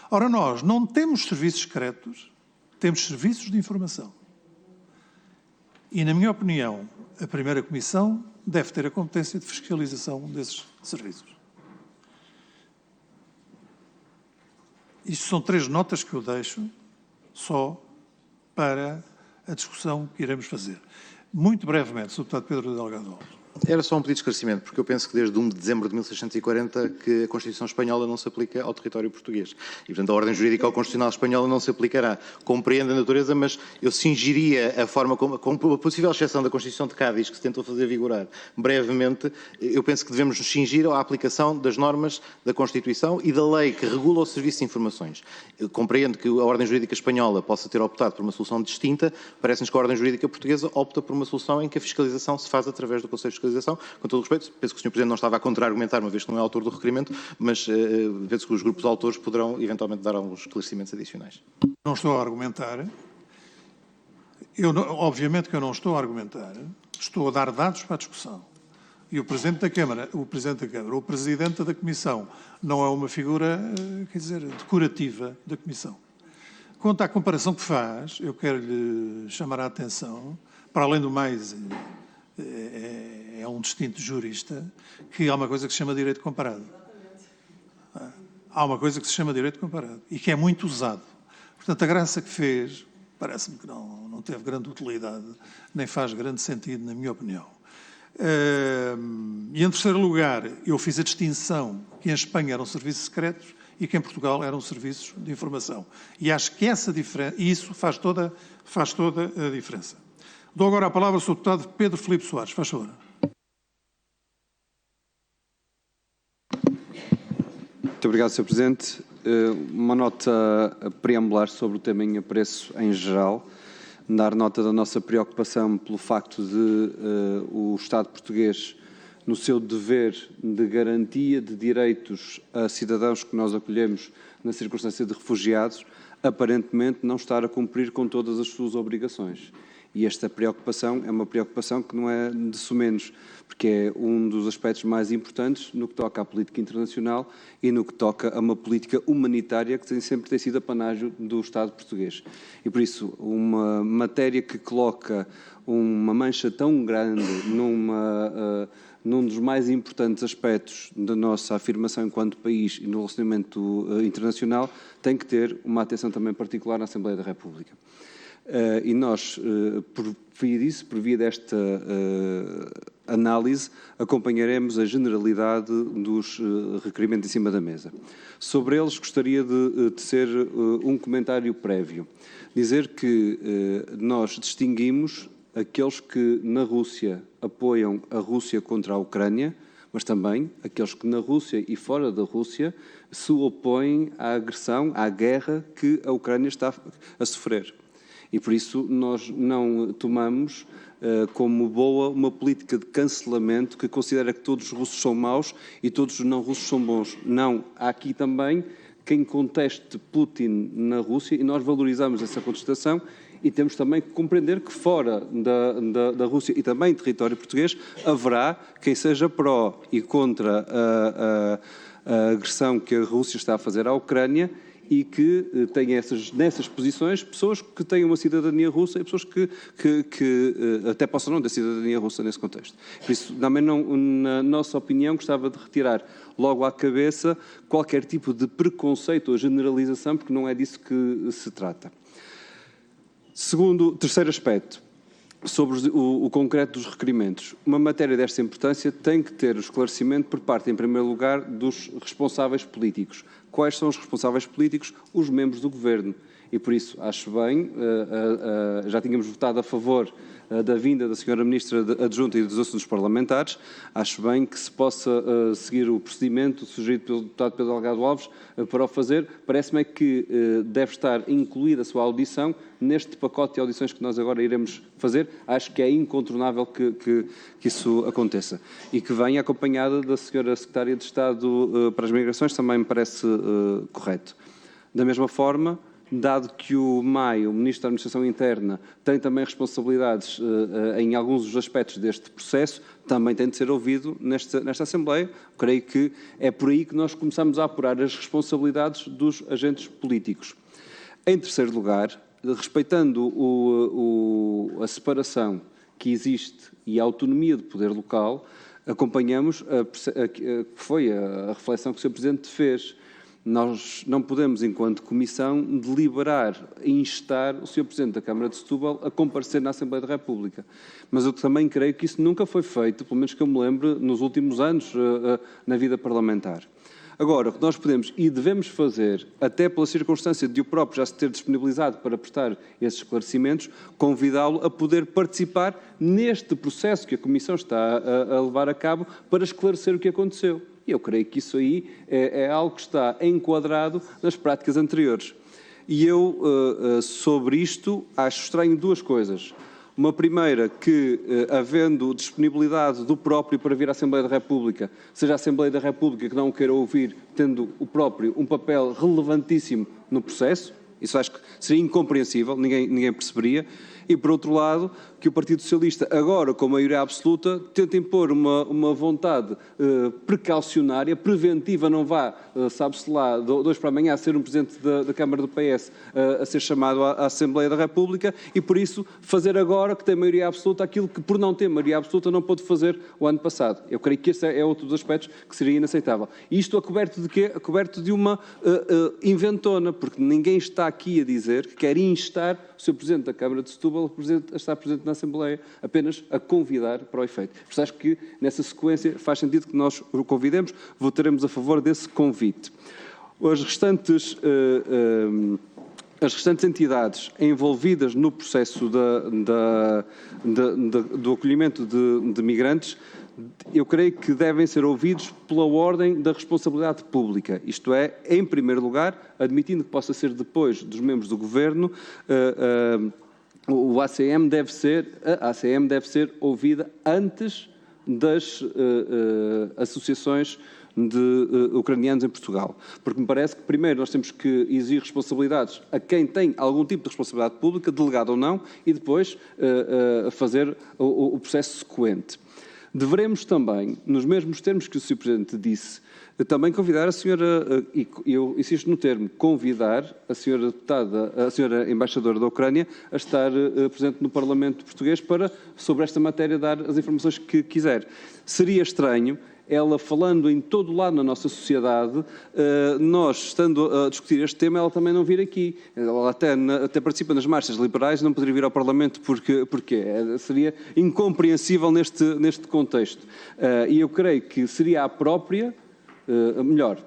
Ora, nós não temos serviços secretos, temos serviços de informação. E, na minha opinião, a primeira comissão deve ter a competência de fiscalização desses serviços. Isto são 3 notas que eu deixo só para a discussão que iremos fazer. Muito brevemente, Sr. Deputado Pedro Delgado Alves. Era só um pedido de esclarecimento, porque eu penso que desde 1 de dezembro de 1640 que a Constituição Espanhola não se aplica ao território português. E, portanto, a ordem jurídica ou constitucional espanhola não se aplicará. Compreendo a natureza, mas eu cingiria a forma como a possível exceção da Constituição de Cádiz, que se tentou fazer vigorar brevemente, eu penso que devemos nos cingir à aplicação das normas da Constituição e da lei que regula o Serviço de Informações. Eu compreendo que a ordem jurídica espanhola possa ter optado por uma solução distinta, parece-nos que a ordem jurídica portuguesa opta por uma solução em que a fiscalização se faz através do Conselho de Fiscalização. Com todo o respeito, penso que o Sr. Presidente não estava a contra-argumentar, uma vez que não é autor do requerimento, mas penso que os grupos autores poderão eventualmente dar alguns esclarecimentos adicionais. Não estou a argumentar. Obviamente que eu não estou a argumentar. Estou a dar dados para a discussão. E o Presidente da Câmara, o Presidente da Comissão, não é uma figura, quer dizer, decorativa da Comissão. Quanto à comparação que faz, eu quero lhe chamar a atenção, para além do mais, é um distinto jurista, que há uma coisa que se chama direito comparado. Há uma coisa que se chama direito comparado e que é muito usado. Portanto, a graça que fez, parece-me que não teve grande utilidade, nem faz grande sentido, na minha opinião. E, em terceiro lugar, eu fiz a distinção que em Espanha eram serviços secretos e que em Portugal eram serviços de informação. E acho que essa diferença, isso faz toda a diferença. Dou agora a palavra ao Sr. Deputado Pedro Filipe Soares. Faz favor. Muito obrigado, Sr. Presidente. Uma nota preambular sobre o tema em apreço em geral. Dar nota da nossa preocupação pelo facto de o Estado português, no seu dever de garantia de direitos a cidadãos que nós acolhemos na circunstância de refugiados, aparentemente não estar a cumprir com todas as suas obrigações. E esta preocupação é uma preocupação que não é de sumenos, porque é um dos aspectos mais importantes no que toca à política internacional e no que toca a uma política humanitária que sempre tem sido apanágio do Estado português. E por isso, uma matéria que coloca uma mancha tão grande num dos mais importantes aspectos da nossa afirmação enquanto país e no relacionamento internacional, tem que ter uma atenção também particular na Assembleia da República. E nós, por via desta análise, acompanharemos a generalidade dos requerimentos em cima da mesa. Sobre eles, gostaria de tecer um comentário prévio. Dizer que nós distinguimos aqueles que na Rússia apoiam a Rússia contra a Ucrânia, mas também aqueles que na Rússia e fora da Rússia se opõem à agressão, à guerra que a Ucrânia está a sofrer. E por isso nós não tomamos como boa uma política de cancelamento que considera que todos os russos são maus e todos os não russos são bons. Não, há aqui também quem conteste Putin na Rússia e nós valorizamos essa contestação e temos também que compreender que fora da Rússia e também em território português haverá quem seja pró e contra a agressão que a Rússia está a fazer à Ucrânia e que tenha nessas posições pessoas que têm uma cidadania russa e pessoas que até possam não ter cidadania russa nesse contexto. Por isso, também não, na nossa opinião, gostava de retirar logo à cabeça qualquer tipo de preconceito ou generalização, porque não é disso que se trata. Terceiro aspecto, sobre o concreto dos requerimentos. Uma matéria desta importância tem que ter o esclarecimento por parte, em primeiro lugar, dos responsáveis políticos. Quais são os responsáveis políticos? Os membros do Governo. E por isso acho bem, já tínhamos votado a favor da vinda da Sra. Ministra Adjunta e dos Assuntos Parlamentares, acho bem que se possa seguir o procedimento sugerido pelo deputado Pedro Delgado Alves para o fazer. Parece-me que deve estar incluída a sua audição neste pacote de audições que nós agora iremos fazer. Acho que é incontornável que isso aconteça. E que venha acompanhada da Sra. Secretária de Estado para as Migrações, também me parece correto. Da mesma forma, dado que o MAI, o Ministro da Administração Interna, tem também responsabilidades em alguns dos aspectos deste processo, também tem de ser ouvido nesta Assembleia. Creio que é por aí que nós começamos a apurar as responsabilidades dos agentes políticos. Em terceiro lugar, respeitando a separação que existe e a autonomia de poder local, acompanhamos que foi a reflexão que o Sr. Presidente fez. Nós não podemos, enquanto Comissão, deliberar e instar o Sr. Presidente da Câmara de Setúbal a comparecer na Assembleia da República. Mas eu também creio que isso nunca foi feito, pelo menos que eu me lembro, nos últimos anos na vida parlamentar. Agora, o que nós podemos e devemos fazer, até pela circunstância de o próprio já se ter disponibilizado para prestar esses esclarecimentos, convidá-lo a poder participar neste processo que a Comissão está a levar a cabo para esclarecer o que aconteceu. E eu creio que isso aí é algo que está enquadrado nas práticas anteriores. E eu, sobre isto, acho estranho duas coisas. Uma primeira, que, havendo disponibilidade do próprio para vir à Assembleia da República, seja a Assembleia da República que não o queira ouvir, tendo o próprio um papel relevantíssimo no processo, isso acho que seria incompreensível, ninguém perceberia. E, por outro lado, que o Partido Socialista, agora com maioria absoluta, tenta impor uma vontade precaucionária, preventiva, não vá, sabe-se lá, de hoje para amanhã, a ser um Presidente da Câmara do PS a ser chamado à Assembleia da República e, por isso, fazer agora, que tem maioria absoluta, aquilo que, por não ter maioria absoluta, não pôde fazer o ano passado. Eu creio que esse é outro dos aspectos que seria inaceitável. E isto a coberto de quê? A coberto de uma inventona, porque ninguém está aqui a dizer que quer instar o Sr. Presidente da Câmara de Setúbal a estar presente na Assembleia, apenas a convidar para o efeito. Por isso acho que nessa sequência faz sentido que nós o convidemos, votaremos a favor desse convite. As restantes as restantes entidades envolvidas no processo do acolhimento de migrantes, eu creio que devem ser ouvidos pela ordem da responsabilidade pública, isto é, em primeiro lugar, admitindo que possa ser depois dos membros do Governo, a ACM deve ser ouvida antes das associações de ucranianos em Portugal. Porque me parece que primeiro nós temos que exigir responsabilidades a quem tem algum tipo de responsabilidade pública, delegado ou não, e depois fazer o processo sequente. Deveremos também, nos mesmos termos que o Sr. Presidente disse, também convidar a senhora, e eu insisto no termo, convidar a senhora deputada, a senhora embaixadora da Ucrânia a estar presente no Parlamento português para, sobre esta matéria, dar as informações que quiser. Seria estranho ela falando em todo lado na nossa sociedade, nós, estando a discutir este tema, ela também não vir aqui. Ela até participa nas marchas liberais, não poderia vir ao Parlamento porque seria incompreensível neste contexto. E eu creio que seria a própria, melhor,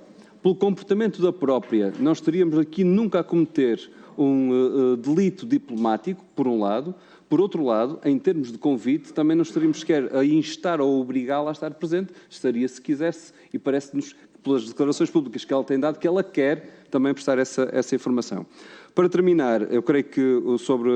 pelo comportamento da própria, não estaríamos aqui nunca a cometer um delito diplomático, por um lado. Por outro lado, em termos de convite, também não estaríamos sequer a instar ou a obrigá-la a estar presente, estaria se quisesse, e parece-nos, pelas declarações públicas que ela tem dado, que ela quer também prestar essa informação. Para terminar, eu creio que sobre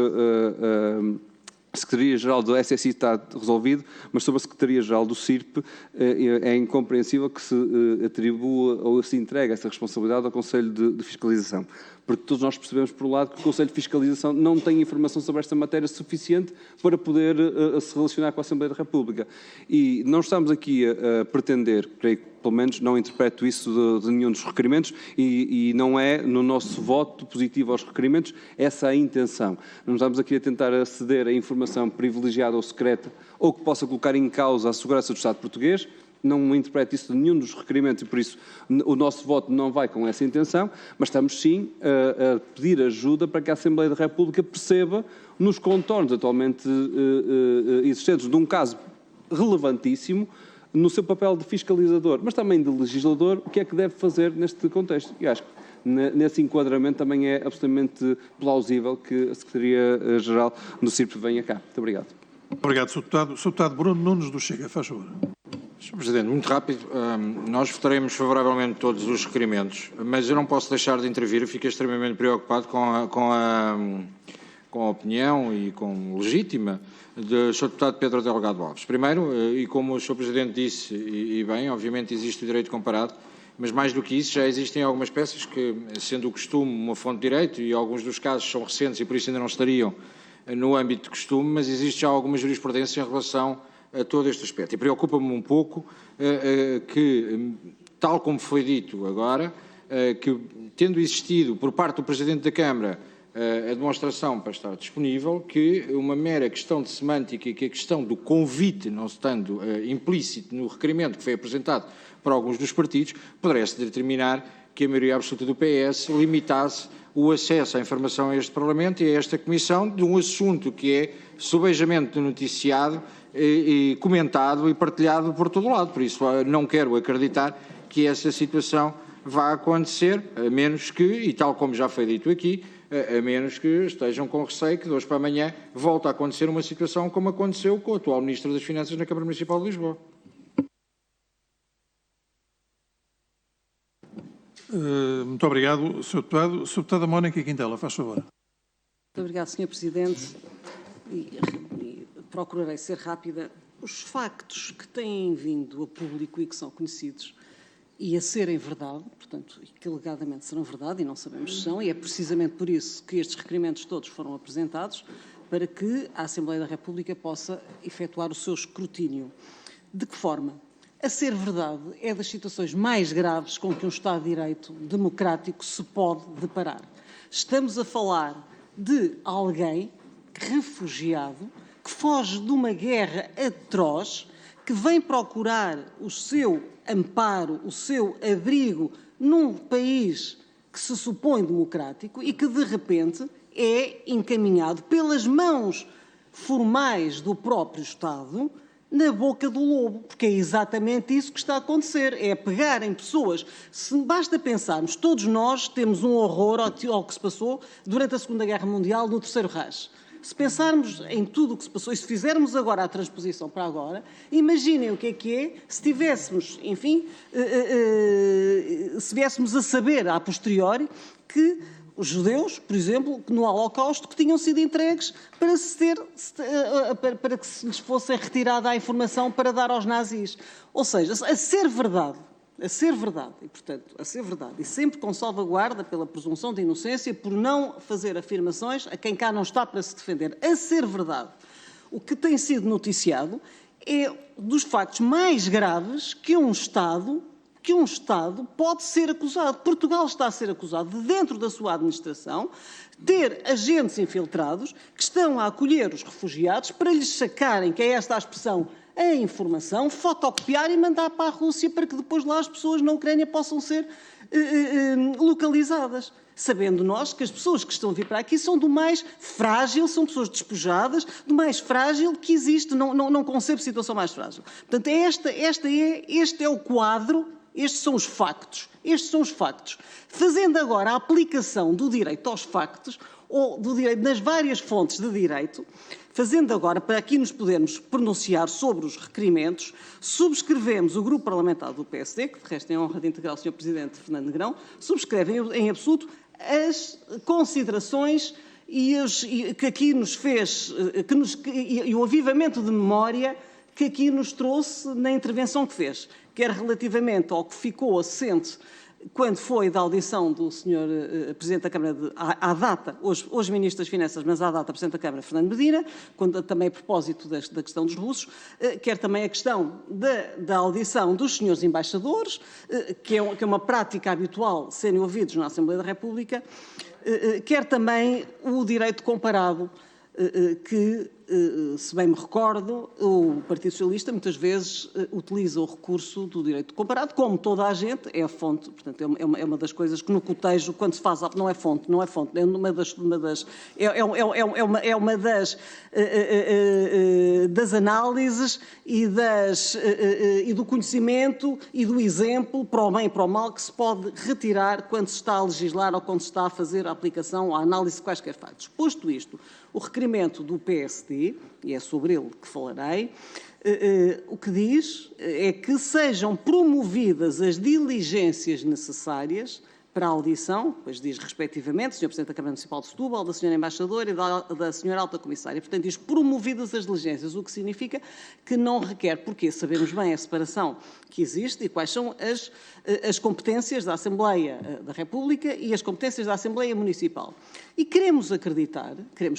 a Secretaria-Geral do SSI está resolvido, mas sobre a Secretaria-Geral do CIRP é incompreensível que se atribua ou se entregue essa responsabilidade ao Conselho de Fiscalização. Porque todos nós percebemos, por um lado, que o Conselho de Fiscalização não tem informação sobre esta matéria suficiente para poder se relacionar com a Assembleia da República. E não estamos aqui a pretender, creio que pelo menos não interpreto isso de nenhum dos requerimentos, e não é no nosso voto positivo aos requerimentos essa a intenção. Não estamos aqui a tentar aceder a informação privilegiada ou secreta ou que possa colocar em causa a segurança do Estado português. Não interpreto isso de nenhum dos requerimentos e, por isso, o nosso voto não vai com essa intenção, mas estamos, sim, a pedir ajuda para que a Assembleia da República perceba, nos contornos atualmente existentes, de um caso relevantíssimo, no seu papel de fiscalizador, mas também de legislador, o que é que deve fazer neste contexto. E acho que nesse enquadramento também é absolutamente plausível que a Secretaria-Geral do CIRP venha cá. Muito obrigado. Obrigado, Sr. Deputado. Sr. Deputado Bruno Nunes do Chega, faz favor. Sr. Presidente, muito rápido, nós votaremos favoravelmente todos os requerimentos, mas eu não posso deixar de intervir, eu fico extremamente preocupado com a opinião e com legítima do Sr. Deputado Pedro Delgado Alves. Primeiro, e como o Sr. Presidente disse, e bem, obviamente existe o direito comparado, mas mais do que isso, já existem algumas peças que, sendo o costume uma fonte de direito, e alguns dos casos são recentes e por isso ainda não estariam no âmbito de costume, mas existe já alguma jurisprudência em relação a todo este aspecto. E preocupa-me um pouco que, tal como foi dito agora, que tendo existido por parte do Presidente da Câmara a demonstração para estar disponível, que uma mera questão de semântica e que a questão do convite, não estando implícito no requerimento que foi apresentado por alguns dos partidos, pudesse determinar que a maioria absoluta do PS limitasse o acesso à informação a este Parlamento e a esta Comissão de um assunto que é subejamente noticiado e comentado e partilhado por todo o lado. Por isso, não quero acreditar que essa situação vá acontecer, a menos que, e tal como já foi dito aqui, a menos que estejam com receio que de hoje para amanhã volte a acontecer uma situação como aconteceu com o atual Ministro das Finanças na Câmara Municipal de Lisboa. Muito obrigado, Sr. Deputado. Sr. Deputada Mónica Quintela, faz favor. Muito obrigado, Sr. Presidente. E procurarei ser rápida. Os factos que têm vindo a público e que são conhecidos e a serem verdade, portanto, e que alegadamente serão verdade, e não sabemos se são, e é precisamente por isso que estes requerimentos todos foram apresentados, para que a Assembleia da República possa efetuar o seu escrutínio. De que forma? A ser verdade é das situações mais graves com que um Estado de Direito democrático se pode deparar. Estamos a falar de alguém refugiado que foge de uma guerra atroz, que vem procurar o seu amparo, o seu abrigo num país que se supõe democrático e que, de repente, é encaminhado pelas mãos formais do próprio Estado na boca do lobo, porque é exatamente isso que está a acontecer, é pegar em pessoas. Se basta pensarmos, todos nós temos um horror ao que se passou durante a Segunda Guerra Mundial no Terceiro Reich. Se pensarmos em tudo o que se passou e se fizermos agora a transposição para agora, imaginem o que é se tivéssemos, enfim, se viéssemos a saber a posteriori que os judeus, por exemplo, no Holocausto, que tinham sido entregues para que se lhes fosse retirada a informação para dar aos nazis. Ou seja, a ser verdade, e portanto, a ser verdade, e sempre com salvaguarda pela presunção de inocência, por não fazer afirmações a quem cá não está para se defender, a ser verdade, o que tem sido noticiado é dos factos mais graves que um Estado pode ser acusado. Portugal está a ser acusado de, dentro da sua administração, ter agentes infiltrados que estão a acolher os refugiados para lhes sacarem, que é esta a expressão, a informação, fotocopiar e mandar para a Rússia para que depois lá as pessoas na Ucrânia possam ser localizadas. Sabendo nós que as pessoas que estão a vir para aqui são do mais frágil, são pessoas despojadas, do mais frágil que existe, não concebo situação mais frágil. Portanto, este é o quadro. Estes são os factos. Fazendo agora a aplicação do direito aos factos, ou do direito nas várias fontes de direito, fazendo agora, para aqui nos podermos pronunciar sobre os requerimentos, subscrevemos, o grupo parlamentar do PSD, que de resto é honra de integrar o Sr. Presidente Fernando Negrão, subscreve em absoluto as considerações que aqui nos fez, e o avivamento de memória que aqui nos trouxe na intervenção que fez, quer relativamente ao que ficou assente quando foi da audição do Sr. Presidente da Câmara, à data, hoje Ministro das Finanças, mas à data Presidente da Câmara, Fernando Medina, também a propósito da questão dos russos, quer também a questão da audição dos senhores embaixadores, que é uma prática habitual serem ouvidos na Assembleia da República, quer também o direito comparado, que, se bem me recordo, o Partido Socialista muitas vezes utiliza o recurso do direito comparado, como toda a gente, é a fonte, portanto é uma das coisas que no cotejo, quando se faz, não é fonte, é uma das análises e do conhecimento e do exemplo, para o bem e para o mal, que se pode retirar quando se está a legislar ou quando se está a fazer a aplicação, a análise de quaisquer factos. Posto isto, o requerimento do PSD, e é sobre ele que falarei, o que diz é que sejam promovidas as diligências necessárias para a audição, pois diz respectivamente, o Sr. Presidente da Câmara Municipal de Setúbal, da Sra. Embaixadora e da Sra. Alta Comissária. Portanto, diz promovidas as diligências, o que significa que não requer, porque sabemos bem a separação que existe e quais são as competências da Assembleia da República e as competências da Assembleia Municipal. E queremos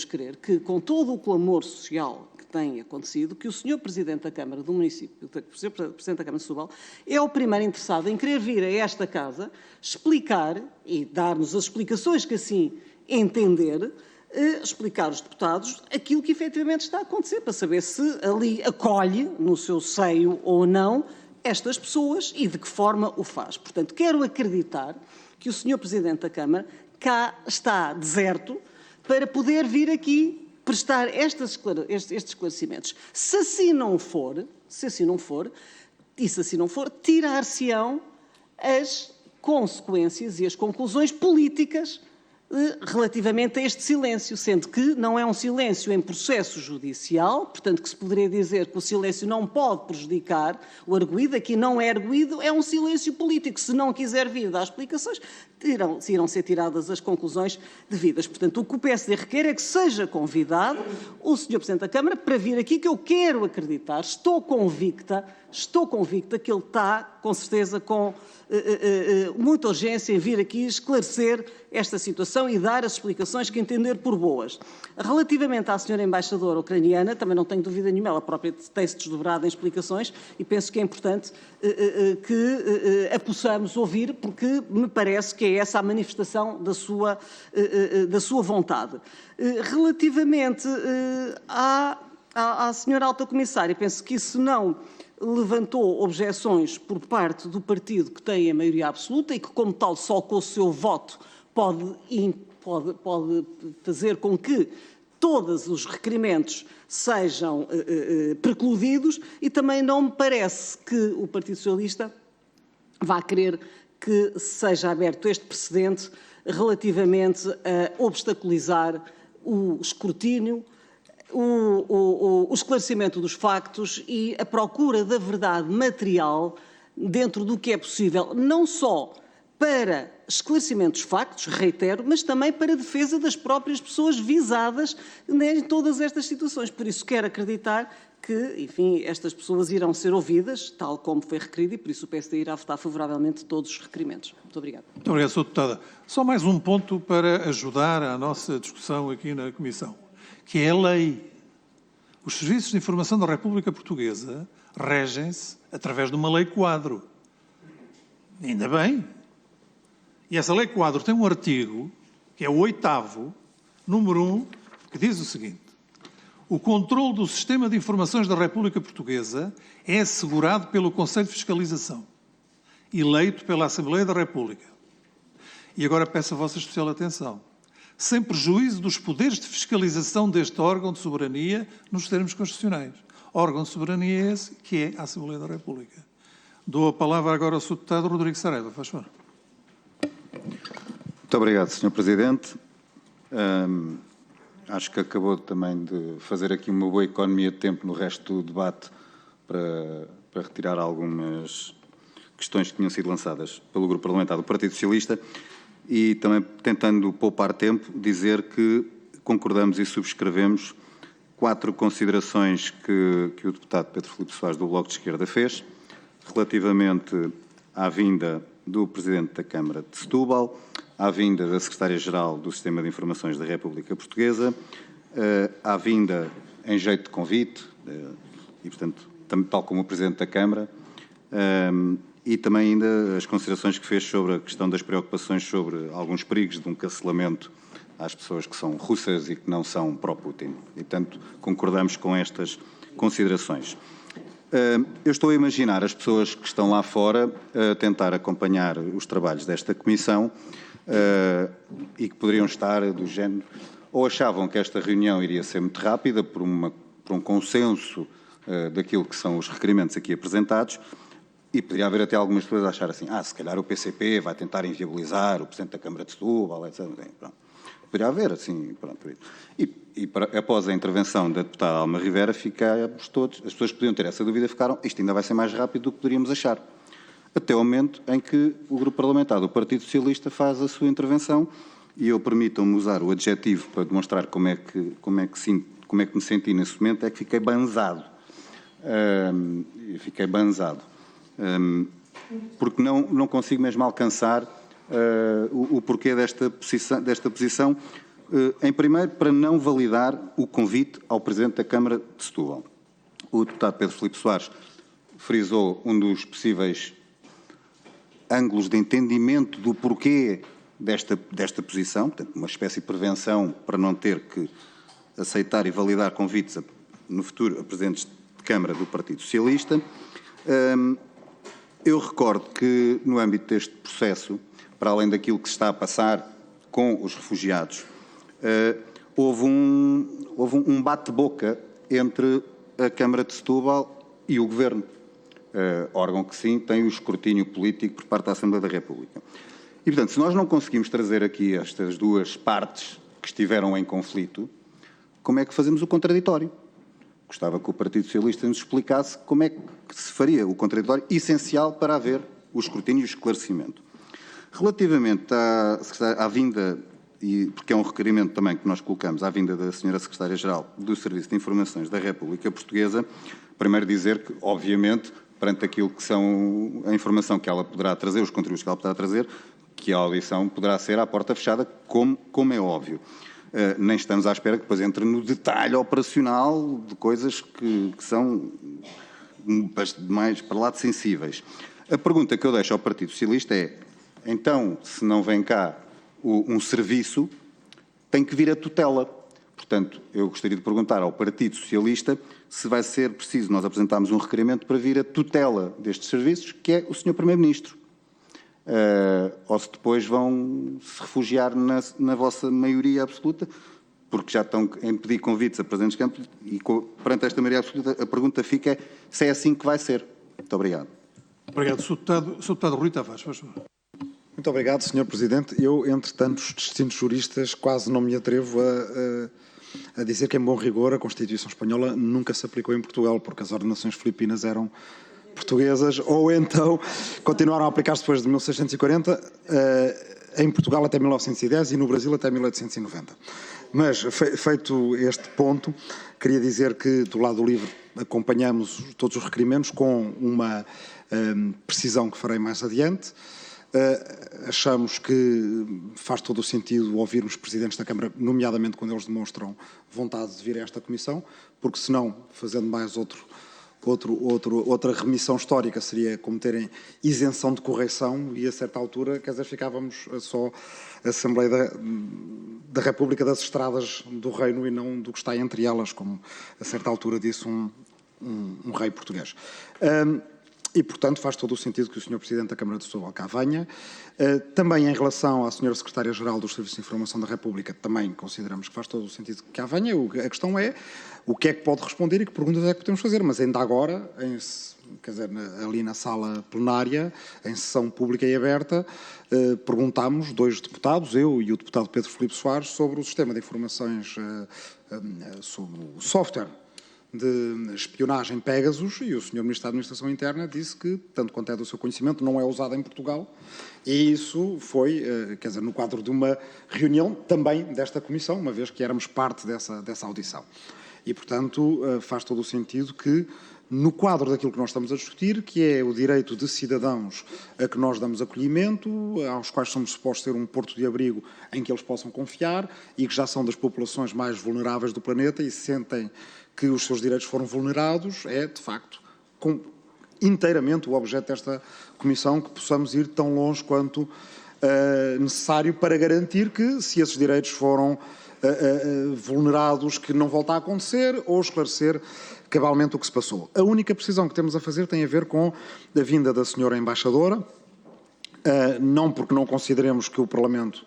crer que, com todo o clamor social que tem acontecido, que o Sr. Presidente da Câmara do município, o Sr. Presidente da Câmara de Setúbal, é o primeiro interessado em querer vir a esta casa explicar e dar-nos as explicações que assim entender, explicar aos deputados aquilo que efetivamente está a acontecer, para saber se ali acolhe no seu seio ou não estas pessoas e de que forma o faz. Portanto, quero acreditar que o Sr. Presidente da Câmara cá está deserto para poder vir aqui prestar estes esclarecimentos. Se assim não for, tirar-se-ão as consequências e as conclusões políticas relativamente a este silêncio, sendo que não é um silêncio em processo judicial, portanto que se poderia dizer que o silêncio não pode prejudicar o arguido, aqui não é arguido, é um silêncio político. Se não quiser vir dar explicações, irão ser tiradas as conclusões devidas. Portanto, o que o PSD requer é que seja convidado o Sr. Presidente da Câmara para vir aqui, que eu quero acreditar, estou convicta que ele está, com certeza, com muita urgência em vir aqui esclarecer esta situação e dar as explicações que entender por boas. Relativamente à Sra. Embaixadora ucraniana, também não tenho dúvida nenhuma, ela própria tem-se desdobrado em explicações e penso que é importante que a possamos ouvir, porque me parece que é essa a manifestação da sua vontade. Relativamente à Sra. Alta Comissária, penso que isso não levantou objeções por parte do partido que tem a maioria absoluta e que, como tal, só com o seu voto pode fazer com que todos os requerimentos sejam precluídos e também não me parece que o Partido Socialista vá querer que seja aberto este precedente relativamente a obstaculizar o escrutínio, o esclarecimento dos factos e a procura da verdade material dentro do que é possível, não só para esclarecimento dos factos, reitero, mas também para a defesa das próprias pessoas visadas em todas estas situações. Por isso quero acreditar que, enfim, estas pessoas irão ser ouvidas, tal como foi requerido, e por isso o PSD irá votar favoravelmente todos os requerimentos. Muito obrigado. Muito obrigado, Sra. Deputada. Só mais um ponto para ajudar a nossa discussão aqui na Comissão, que é a lei. Os Serviços de Informação da República Portuguesa regem-se através de uma lei-quadro. Ainda bem. E essa lei-quadro tem um artigo, que é o 8º, número 1, que diz o seguinte: o controle do Sistema de Informações da República Portuguesa é assegurado pelo Conselho de Fiscalização, eleito pela Assembleia da República. E agora peço a vossa especial atenção. Sem prejuízo dos poderes de fiscalização deste órgão de soberania nos termos constitucionais. Órgão de soberania é esse, que é a Assembleia da República. Dou a palavra agora ao Sr. Deputado Rodrigo Saraiva. Faz favor. Muito obrigado, Sr. Presidente. Acho que acabou também de fazer aqui uma boa economia de tempo no resto do debate para retirar algumas questões que tinham sido lançadas pelo Grupo Parlamentar do Partido Socialista e também, tentando poupar tempo, dizer que concordamos e subscrevemos 4 considerações que o deputado Pedro Filipe Soares do Bloco de Esquerda fez relativamente à vinda do Presidente da Câmara de Setúbal, à vinda da Secretária-Geral do Sistema de Informações da República Portuguesa, à vinda em jeito de convite, e, portanto, tal como o Presidente da Câmara, e também ainda as considerações que fez sobre a questão das preocupações sobre alguns perigos de um cancelamento às pessoas que são russas e que não são pró-Putin. E, portanto, concordamos com estas considerações. Eu estou a imaginar as pessoas que estão lá fora a tentar acompanhar os trabalhos desta Comissão e que poderiam estar do género, ou achavam que esta reunião iria ser muito rápida por um consenso daquilo que são os requerimentos aqui apresentados, e poderia haver até algumas pessoas a achar assim, se calhar o PCP vai tentar inviabilizar o Presidente da Câmara de Setúbal, etc. Pronto. Poderia haver, assim, pronto. Após a intervenção da deputada Alma Rivera, ficámos todos, as pessoas que podiam ter essa dúvida ficaram, isto ainda vai ser mais rápido do que poderíamos achar. Até o momento em que o Grupo Parlamentar do Partido Socialista faz a sua intervenção, e eu permitam-me usar o adjetivo para demonstrar como é que me senti nesse momento, é que fiquei banzado. Porque não consigo mesmo alcançar o porquê desta posição, em primeiro, para não validar o convite ao Presidente da Câmara de Setúbal. O deputado Pedro Filipe Soares frisou um dos possíveis ângulos de entendimento do porquê desta posição, portanto, uma espécie de prevenção para não ter que aceitar e validar convites no futuro a Presidentes de Câmara do Partido Socialista. Eu recordo que, no âmbito deste processo, para além daquilo que se está a passar com os refugiados, houve um bate-boca entre a Câmara de Setúbal e o Governo, órgão que sim tem o escrutínio político por parte da Assembleia da República. E, portanto, se nós não conseguimos trazer aqui estas duas partes que estiveram em conflito, como é que fazemos o contraditório? Gostava que o Partido Socialista nos explicasse como é que se faria o contraditório essencial para haver o escrutínio e o esclarecimento. Relativamente à vinda, porque é um requerimento também que nós colocamos, à vinda da Sra. Secretária-Geral do Serviço de Informações da República Portuguesa, primeiro dizer que, obviamente, perante aquilo que são a informação que ela poderá trazer, os contributos que ela poderá trazer, que a audição poderá ser à porta fechada, como é óbvio. Nem estamos à espera que depois entre no detalhe operacional de coisas que são mais para lá de sensíveis. A pergunta que eu deixo ao Partido Socialista é, então, se não vem cá um serviço, tem que vir a tutela. Portanto, eu gostaria de perguntar ao Partido Socialista se vai ser preciso nós apresentarmos um requerimento para vir a tutela destes serviços, que é o Sr. Primeiro-Ministro. Ou se depois vão se refugiar na vossa maioria absoluta, porque já estão a impedir convites a presidentes de campo e perante esta maioria absoluta a pergunta fica se é assim que vai ser. Muito obrigado. Obrigado. Sr. Deputado Rui Tavares, faz favor. Muito obrigado, Sr. Presidente. Eu, entre tantos distintos juristas, quase não me atrevo a dizer que, em bom rigor, a Constituição Espanhola nunca se aplicou em Portugal, porque as ordenações filipinas eram portuguesas, ou então continuaram a aplicar-se depois de 1640, em Portugal até 1910 e no Brasil até 1890. Mas, feito este ponto, queria dizer que, do lado do LIVRE, acompanhamos todos os requerimentos com uma precisão que farei mais adiante. Achamos que faz todo o sentido ouvirmos presidentes da Câmara, nomeadamente quando eles demonstram vontade de vir a esta comissão, porque senão, fazendo mais outra remissão histórica, seria como terem isenção de correção e a certa altura, quer dizer, ficávamos só a Assembleia da República das Estradas do Reino e não do que está entre elas, como a certa altura disse um rei português. E, portanto, faz todo o sentido que o Sr. Presidente da Câmara de Setúbal cá venha. Também em relação à Sra. Secretária-Geral dos Serviços de Informação da República, também consideramos que faz todo o sentido que cá venha. A questão é o que é que pode responder e que perguntas é que podemos fazer. Mas ainda agora, quer dizer, ali na sala plenária, em sessão pública e aberta, perguntámos, 2 deputados, eu e o deputado Pedro Filipe Soares, sobre o sistema de informações, sobre o software de espionagem Pegasus, e o Sr. Ministro da Administração Interna disse que, tanto quanto é do seu conhecimento, não é usado em Portugal, e isso foi, quer dizer, no quadro de uma reunião também desta comissão, uma vez que éramos parte dessa audição. E, portanto, faz todo o sentido que, no quadro daquilo que nós estamos a discutir, que é o direito de cidadãos a que nós damos acolhimento, aos quais somos supostos ter um porto de abrigo em que eles possam confiar e que já são das populações mais vulneráveis do planeta e sentem que os seus direitos foram vulnerados, é, de facto, inteiramente o objeto desta comissão que possamos ir tão longe quanto necessário para garantir que, se esses direitos foram vulnerados, que não volta a acontecer, ou esclarecer cabalmente o que se passou. A única precisão que temos a fazer tem a ver com a vinda da senhora embaixadora, não porque não consideremos que o Parlamento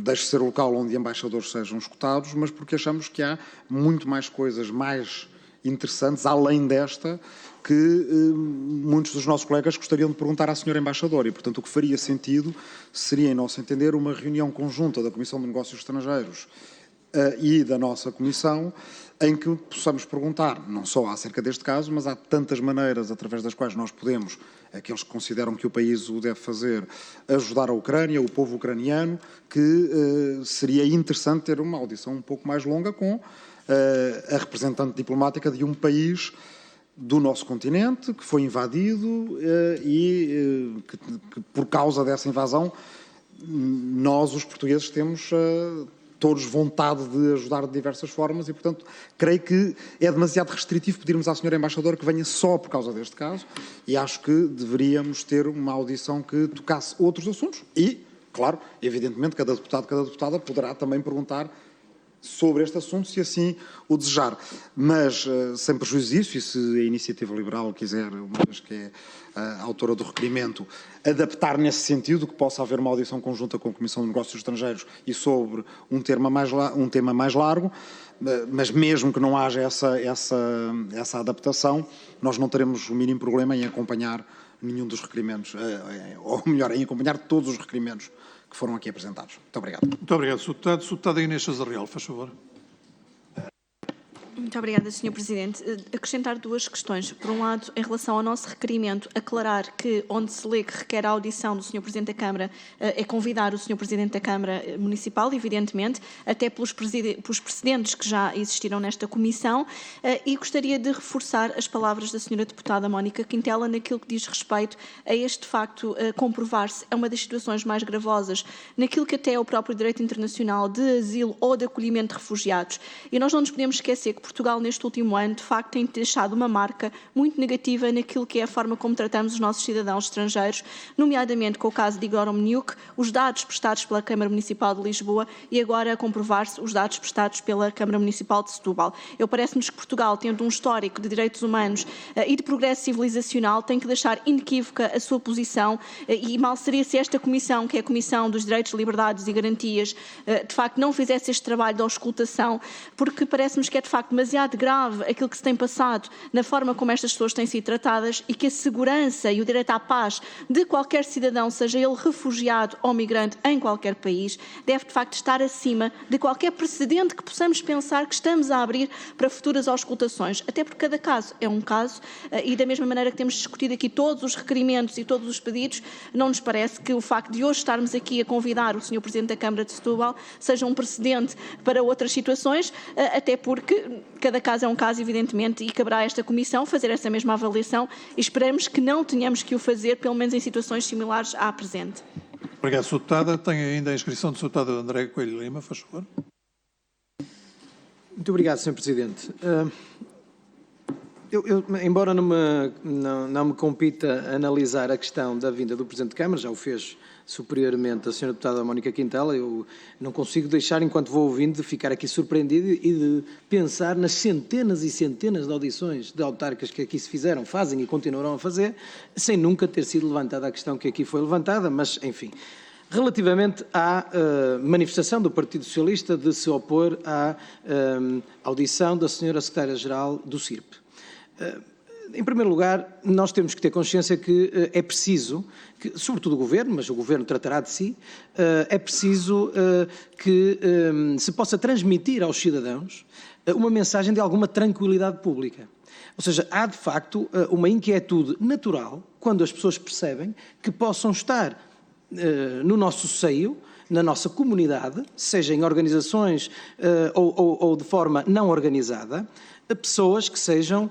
deixe de ser o local onde embaixadores sejam escutados, mas porque achamos que há muito mais coisas mais interessantes, além desta, que muitos dos nossos colegas gostariam de perguntar à senhora embaixadora e, portanto, o que faria sentido seria, em nosso entender, uma reunião conjunta da Comissão de Negócios Estrangeiros e da nossa Comissão, em que possamos perguntar, não só acerca deste caso, mas há tantas maneiras através das quais nós podemos, aqueles que consideram que o país o deve fazer, ajudar a Ucrânia, o povo ucraniano, que seria interessante ter uma audição um pouco mais longa com a representante diplomática de um país do nosso continente, que foi invadido e que por causa dessa invasão, nós, os portugueses, temos todos vontade de ajudar de diversas formas e, portanto, creio que é demasiado restritivo pedirmos à senhora embaixadora que venha só por causa deste caso e acho que deveríamos ter uma audição que tocasse outros assuntos e, claro, evidentemente, cada deputado, cada deputada poderá também perguntar sobre este assunto, se assim o desejar. Mas, sem prejuízo disso, e se a Iniciativa Liberal quiser, uma vez que é a autora do requerimento, adaptar nesse sentido, que possa haver uma audição conjunta com a Comissão de Negócios Estrangeiros e sobre um tema mais largo, mas mesmo que não haja essa adaptação, nós não teremos o mínimo problema em acompanhar nenhum dos requerimentos, ou melhor, em acompanhar todos os requerimentos que foram aqui apresentados. Muito obrigado. Muito obrigado, Sr. Deputado. Sr. Deputada Inês Chazarreal, faz favor. Muito obrigada, Sr. Presidente. Acrescentar 2 questões. Por um lado, em relação ao nosso requerimento, aclarar que, onde se lê que requer a audição do Sr. Presidente da Câmara, é convidar o Sr. Presidente da Câmara Municipal, evidentemente, até pelos precedentes que já existiram nesta comissão, e gostaria de reforçar as palavras da Sra. Deputada Mónica Quintela naquilo que diz respeito a este facto comprovar-se é uma das situações mais gravosas naquilo que até é o próprio direito internacional de asilo ou de acolhimento de refugiados. E nós não nos podemos esquecer que Portugal neste último ano, de facto, tem deixado uma marca muito negativa naquilo que é a forma como tratamos os nossos cidadãos estrangeiros, nomeadamente com o caso de Igor Omniuk, os dados prestados pela Câmara Municipal de Lisboa e agora a comprovar-se os dados prestados pela Câmara Municipal de Setúbal. Parece-nos que Portugal, tendo um histórico de direitos humanos e de progresso civilizacional, tem que deixar inequívoca a sua posição e mal seria se esta comissão, que é a Comissão dos Direitos, Liberdades e Garantias, de facto não fizesse este trabalho de auscultação, porque parece-nos que é de facto demasiado grave aquilo que se tem passado na forma como estas pessoas têm sido tratadas e que a segurança e o direito à paz de qualquer cidadão, seja ele refugiado ou migrante em qualquer país, deve de facto estar acima de qualquer precedente que possamos pensar que estamos a abrir para futuras auscultações, até porque cada caso é um caso e da mesma maneira que temos discutido aqui todos os requerimentos e todos os pedidos, não nos parece que o facto de hoje estarmos aqui a convidar o Sr. Presidente da Câmara de Setúbal seja um precedente para outras situações, até porque cada caso é um caso, evidentemente, e caberá a esta Comissão fazer essa mesma avaliação e esperamos que não tenhamos que o fazer, pelo menos em situações similares à presente. Obrigado, Sr. Deputada. Tem ainda a inscrição do Sr. Deputado André Coelho Lima, faz favor. Muito obrigado, Sr. Presidente. Embora não me compita analisar a questão da vinda do Presidente de Câmara, já o fez superiormente a Sra. Deputada Mónica Quintela, eu não consigo deixar, enquanto vou ouvindo, de ficar aqui surpreendido e de pensar nas centenas e centenas de audições de autárquicas que aqui se fizeram, fazem e continuarão a fazer, sem nunca ter sido levantada a questão que aqui foi levantada, mas, enfim. Relativamente à manifestação do Partido Socialista de se opor à audição da Sra. Secretária-Geral do CIRP. Em primeiro lugar, nós temos que ter consciência que é preciso, sobretudo o Governo, mas o Governo tratará de si, é preciso que se possa transmitir aos cidadãos uma mensagem de alguma tranquilidade pública. Ou seja, há de facto uma inquietude natural quando as pessoas percebem que possam estar no nosso seio, na nossa comunidade, seja em organizações ou de forma não organizada, pessoas que sejam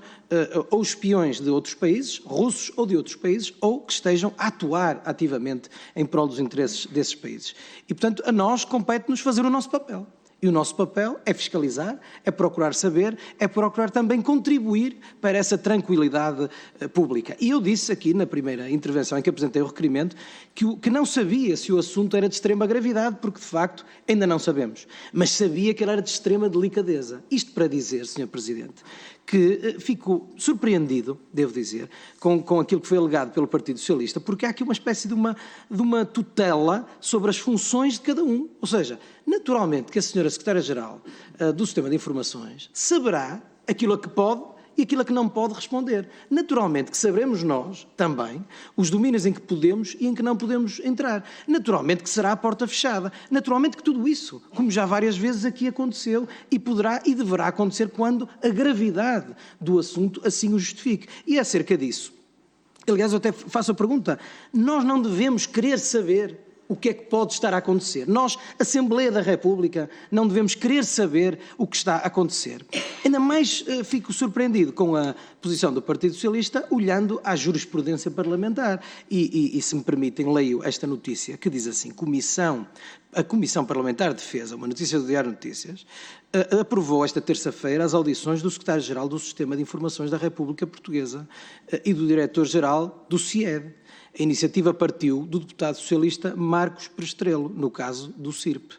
ou espiões de outros países, russos ou de outros países, ou que estejam a atuar ativamente em prol dos interesses desses países. E, portanto, a nós compete-nos fazer o nosso papel. E o nosso papel é fiscalizar, é procurar saber, é procurar também contribuir para essa tranquilidade pública. E eu disse aqui na primeira intervenção em que apresentei o requerimento que não sabia se o assunto era de extrema gravidade, porque de facto ainda não sabemos, mas sabia que ele era de extrema delicadeza. Isto para dizer, Sr. Presidente, que fico surpreendido, devo dizer, com aquilo que foi alegado pelo Partido Socialista, porque há aqui uma espécie de uma tutela sobre as funções de cada um. Ou seja, naturalmente que a Sra. Secretária-Geral do Sistema de Informações saberá aquilo a que pode e aquilo a que não pode responder. Naturalmente que saberemos nós, também, os domínios em que podemos e em que não podemos entrar. Naturalmente que será a porta fechada. Naturalmente que tudo isso, como já várias vezes aqui aconteceu, e poderá e deverá acontecer quando a gravidade do assunto assim o justifique. E é acerca disso. Aliás, eu até faço a pergunta, nós não devemos querer saber o que é que pode estar a acontecer. Nós, Assembleia da República, não devemos querer saber o que está a acontecer. Ainda mais fico surpreendido com a posição do Partido Socialista, olhando à jurisprudência parlamentar. E se me permitem, leio esta notícia, que diz assim, a Comissão Parlamentar de Defesa, uma notícia do Diário Notícias, aprovou esta terça-feira as audições do Secretário-Geral do Sistema de Informações da República Portuguesa e do Diretor-Geral do CIED. A iniciativa partiu do deputado socialista Marcos Prestrelo, no caso do CIRP,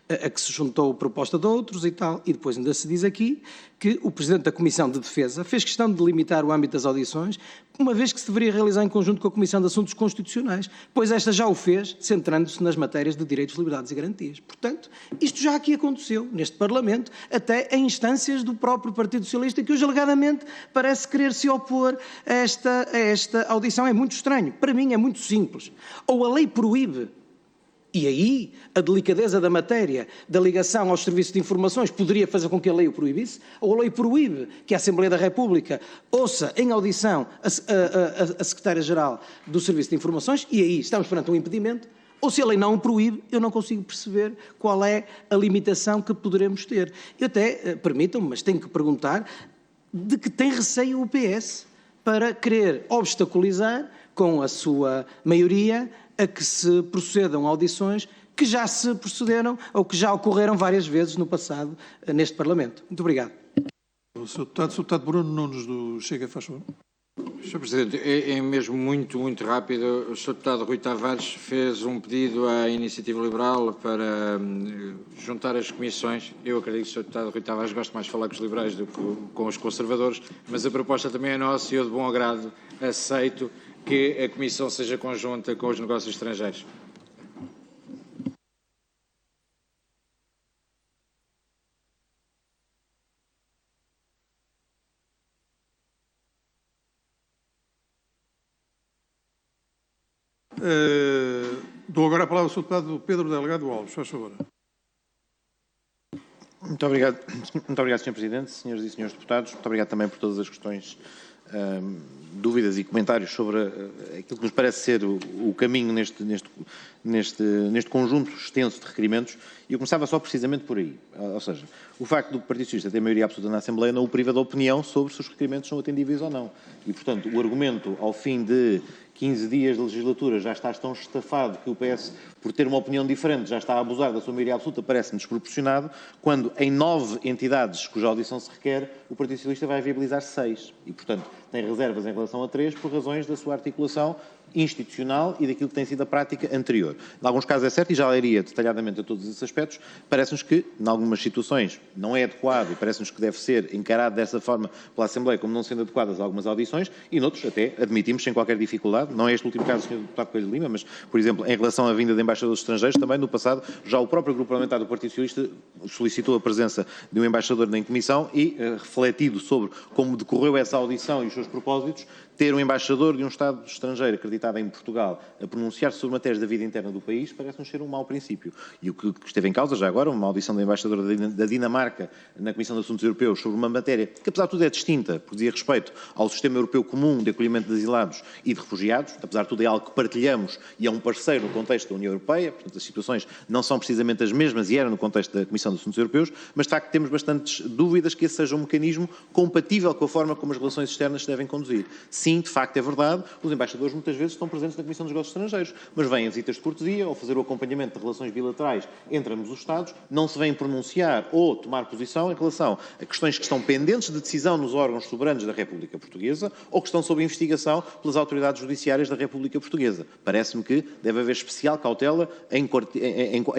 a que se juntou proposta de outros e tal, e depois ainda se diz aqui que o Presidente da Comissão de Defesa fez questão de limitar o âmbito das audições, uma vez que se deveria realizar em conjunto com a Comissão de Assuntos Constitucionais, pois esta já o fez, centrando-se nas matérias de direitos, liberdades e garantias. Portanto, isto já aqui aconteceu, neste Parlamento, até em instâncias do próprio Partido Socialista, que hoje, alegadamente, parece querer se opor a esta audição. É muito estranho. Para mim é muito simples. Ou a lei proíbe, e aí a delicadeza da matéria, da ligação aos serviços de informações, poderia fazer com que a lei o proibisse, ou a lei proíbe que a Assembleia da República ouça em audição a Secretária-Geral do Serviço de Informações, e aí estamos perante um impedimento, ou se a lei não o proíbe, eu não consigo perceber qual é a limitação que poderemos ter. Eu até, permitam-me, mas tenho que perguntar, de que tem receio o PS para querer obstaculizar, com a sua maioria, a que se procedam audições que já se procederam ou que já ocorreram várias vezes no passado neste Parlamento. Muito obrigado. O Sr. Deputado Bruno Nunes, do Chega, faz favor. Sr. Presidente, é mesmo muito rápido. O Sr. Deputado Rui Tavares fez um pedido à Iniciativa Liberal para juntar as comissões. Eu acredito que o Sr. Deputado Rui Tavares gosta mais de falar com os liberais do que com os conservadores, mas a proposta também é nossa e eu, de bom agrado, aceito que a comissão seja conjunta com os negócios estrangeiros. Dou agora a palavra ao Sr. Deputado Pedro Delgado Alves, faz favor. Muito obrigado, Sr. Presidente, senhoras e senhores deputados. Muito obrigado também por todas as questões, dúvidas e comentários sobre aquilo que nos parece ser o caminho neste conjunto extenso de requerimentos. E eu começava só precisamente por aí. Ou seja, o facto do Partido Socialista ter maioria absoluta na Assembleia não o priva da opinião sobre se os requerimentos são atendíveis ou não. E, portanto, o argumento, ao fim de 15 dias de legislatura, já está tão estafado que o PS, por ter uma opinião diferente, já está a abusar da sua maioria absoluta, parece-me desproporcionado, quando em 9 entidades cuja audição se requer, o Partido Socialista vai viabilizar 6. E, portanto, tem reservas em relação a 3 por razões da sua articulação institucional e daquilo que tem sido a prática anterior. Em alguns casos é certo, e já leria detalhadamente a todos esses aspectos, parece-nos que, em algumas situações, não é adequado e parece-nos que deve ser encarado dessa forma pela Assembleia como não sendo adequadas a algumas audições, e noutros até admitimos sem qualquer dificuldade. Não é este o último caso do Sr. Deputado Coelho de Lima, mas, por exemplo, em relação à vinda de embaixadores estrangeiros, também no passado, já o próprio Grupo Parlamentar do Partido Socialista solicitou a presença de um embaixador na Comissão e, refletido sobre como decorreu essa audição e os seus propósitos, ter um embaixador de um Estado estrangeiro acreditado em Portugal a pronunciar-se sobre matérias da vida interna do país parece-nos ser um mau princípio. E o que esteve em causa já agora, uma audição da embaixadora da Dinamarca na Comissão de Assuntos Europeus sobre uma matéria que, apesar de tudo, é distinta, porque dizia respeito ao sistema europeu comum de acolhimento de asilados e de refugiados, apesar de tudo é algo que partilhamos e é um parceiro no contexto da União Europeia, portanto as situações não são precisamente as mesmas e eram no contexto da Comissão de Assuntos Europeus, mas de facto temos bastantes dúvidas que esse seja um mecanismo compatível com a forma como as relações externas se devem conduzir. Sim, de facto é verdade, os embaixadores muitas vezes estão presentes na Comissão dos Negócios Estrangeiros, mas vêm a visitas de cortesia ou fazer o acompanhamento de relações bilaterais entre ambos os Estados, não se vêm pronunciar ou tomar posição em relação a questões que estão pendentes de decisão nos órgãos soberanos da República Portuguesa ou que estão sob investigação pelas autoridades judiciárias da República Portuguesa. Parece-me que deve haver especial cautela em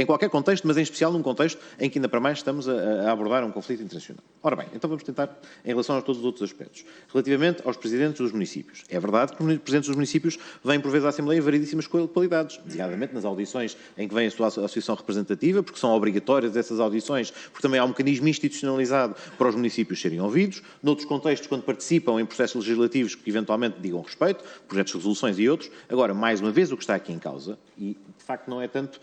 qualquer contexto, mas em especial num contexto em que ainda para mais estamos a abordar um conflito internacional. Ora bem, então vamos tentar em relação a todos os outros aspectos. Relativamente aos presidentes dos municípios. É verdade que os presidentes dos municípios vêm por vezes à Assembleia em variedíssimas qualidades, designadamente nas audições em que vem a sua associação representativa, porque são obrigatórias essas audições, porque também há um mecanismo institucionalizado para os municípios serem ouvidos, noutros contextos quando participam em processos legislativos que eventualmente digam respeito, projetos de resoluções e outros. Agora, mais uma vez, o que está aqui em causa, e de facto não é tanto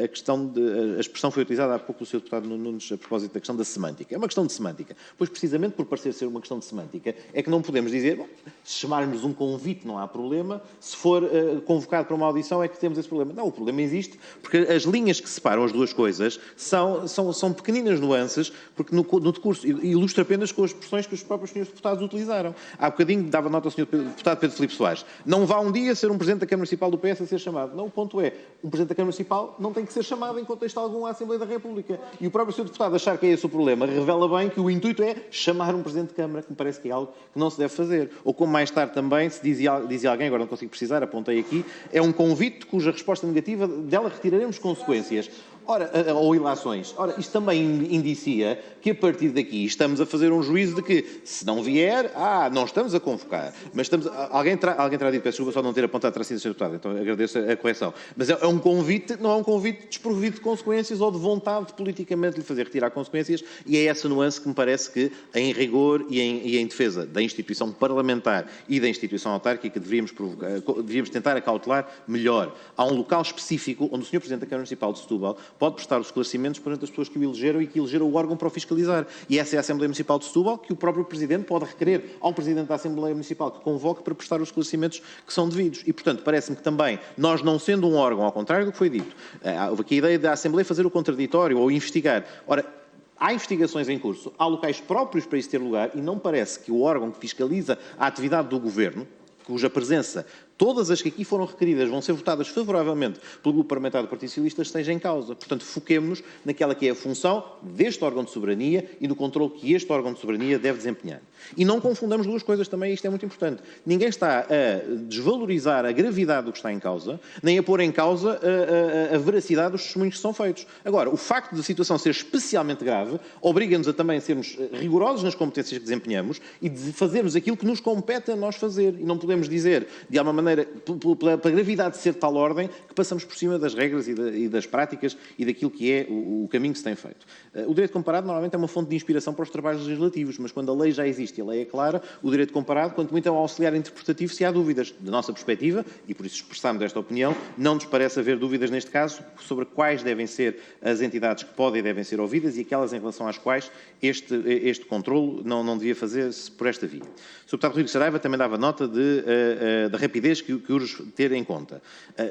a questão a expressão foi utilizada há pouco do Sr. Deputado Nunes a propósito da questão da semântica. É uma questão de semântica, pois precisamente por parecer ser uma questão de semântica, é que não podemos dizer, bom, se chamarmos um convite não há problema, se for convocado para uma audição é que temos esse problema. Não, o problema existe porque as linhas que separam as duas coisas são pequeninas nuances, porque no decurso ilustra apenas com as expressões que os próprios senhores deputados utilizaram. Há bocadinho dava nota ao Sr. Deputado Pedro Filipe Soares. Não vá um dia ser um Presidente da Câmara Municipal do PS a ser chamado. Não, o ponto é, um Presidente da Câmara Municipal não tem que ser chamado em contexto algum à Assembleia da República. E o próprio Sr. Deputado achar que é esse o problema revela bem que o intuito é chamar um Presidente de Câmara, que me parece que é algo que não se deve fazer. Ou como mais tarde também se dizia alguém, agora não consigo precisar, apontei aqui, é um convite cuja resposta negativa dela retiraremos consequências. Ora, ou ilações. Ora, isto também indicia que a partir daqui estamos a fazer um juízo de que se não vier, não estamos a convocar. Mas estamos, alguém terá dito, peço desculpa só não ter apontado para si, Sr. Deputado, então agradeço a correção. Mas é um convite, não é um convite desprovido de consequências ou de vontade de politicamente lhe fazer retirar consequências, e é essa nuance que me parece que, em rigor e em defesa da instituição parlamentar e da instituição autárquica, devíamos tentar acautelar melhor. Há um local específico onde o Sr. Presidente da Câmara Municipal de Setúbal pode prestar os esclarecimentos perante as pessoas que o elegeram e que elegeram o órgão para o fiscalizar. E essa é a Assembleia Municipal de Setúbal, que o próprio Presidente pode requerer ao Presidente da Assembleia Municipal que convoque para prestar os esclarecimentos que são devidos. E, portanto, parece-me que também, nós não sendo um órgão, ao contrário do que foi dito, houve aqui a ideia da Assembleia fazer o contraditório ou investigar. Ora, há investigações em curso, há locais próprios para isso ter lugar e não parece que o órgão que fiscaliza a atividade do Governo, cuja presença todas as que aqui foram requeridas vão ser votadas favoravelmente pelo Grupo Parlamentar do Partido Socialista, esteja em causa. Portanto, foquemo-nos naquela que é a função deste órgão de soberania e no controle que este órgão de soberania deve desempenhar. E não confundamos duas coisas também, isto é muito importante. Ninguém está a desvalorizar a gravidade do que está em causa, nem a pôr em causa a veracidade dos testemunhos que são feitos. Agora, o facto da situação ser especialmente grave obriga-nos a também sermos rigorosos nas competências que desempenhamos e de fazermos aquilo que nos compete a nós fazer. E não podemos dizer, de alguma maneira, pela gravidade de ser de tal ordem, que passamos por cima das regras e das práticas e daquilo que é o caminho que se tem feito. O direito comparado normalmente é uma fonte de inspiração para os trabalhos legislativos, mas quando a lei já existe e a lei é clara, o direito comparado, quanto muito é um auxiliar interpretativo se há dúvidas. Da nossa perspectiva, e por isso expressamos esta opinião, não nos parece haver dúvidas neste caso sobre quais devem ser as entidades que podem e devem ser ouvidas e aquelas em relação às quais este controlo não devia fazer-se por esta via. O Sr. Deputado Rodrigo Saraiva também dava nota da rapidez que urge ter em conta.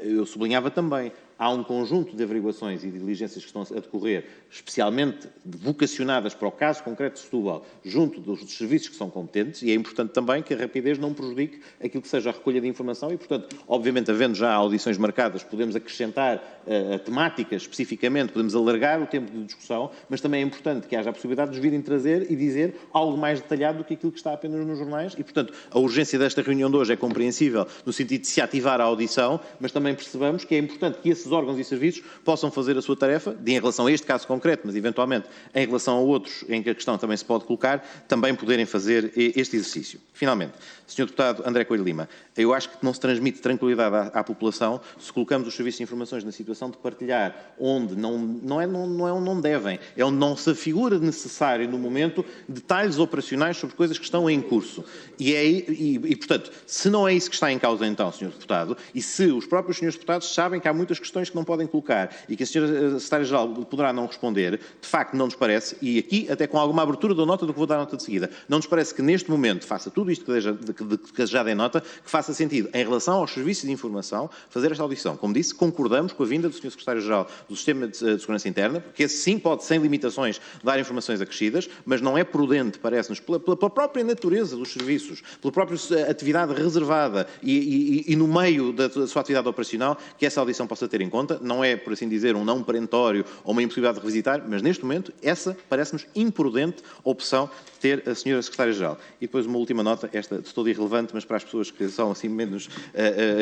Eu sublinhava também, há um conjunto de averiguações e de diligências que estão a decorrer, especialmente vocacionadas para o caso concreto de Setúbal, junto dos serviços que são competentes, e é importante também que a rapidez não prejudique aquilo que seja a recolha de informação e, portanto, obviamente, havendo já audições marcadas, podemos acrescentar a temática especificamente, podemos alargar o tempo de discussão, mas também é importante que haja a possibilidade de nos virem trazer e dizer algo mais detalhado do que aquilo que está apenas nos jornais e, portanto, a urgência desta reunião de hoje é compreensível no sentido de se ativar a audição, mas também percebamos que é importante que esses órgãos e serviços possam fazer a sua tarefa, em relação a este caso concreto, mas eventualmente em relação a outros em que a questão também se pode colocar, também poderem fazer este exercício. Finalmente, Sr. Deputado André Coelho Lima, eu acho que não se transmite tranquilidade à população se colocamos os serviços de informações na situação de partilhar onde não é onde não devem, é onde não se afigura necessário no momento detalhes operacionais sobre coisas que estão em curso. E, portanto, se não é isso que está em causa então, Sr. Deputado, e se os próprios Srs. Deputados sabem que há muitas questões que não podem colocar e que a Sra. Secretária-Geral poderá não responder, de facto não nos parece, e aqui até com alguma abertura da nota do que vou dar nota de seguida, não nos parece que neste momento faça tudo isto que já dei nota, que faça sentido em relação aos serviços de informação fazer esta audição. Como disse, concordamos com a vinda do Sr. Secretário-Geral do Sistema de Segurança Interna, porque esse sim pode, sem limitações, dar informações acrescidas, mas não é prudente, parece-nos, pela própria natureza dos serviços, pela própria atividade reservada e no meio da sua atividade operacional, que essa audição possa ter em conta. Não é, por assim dizer, um não perentório ou uma impossibilidade de revisitar, mas neste momento essa parece-nos imprudente opção de ter a Sra. Secretária-Geral. E depois uma última nota, esta de todo irrelevante, mas para as pessoas que são assim menos,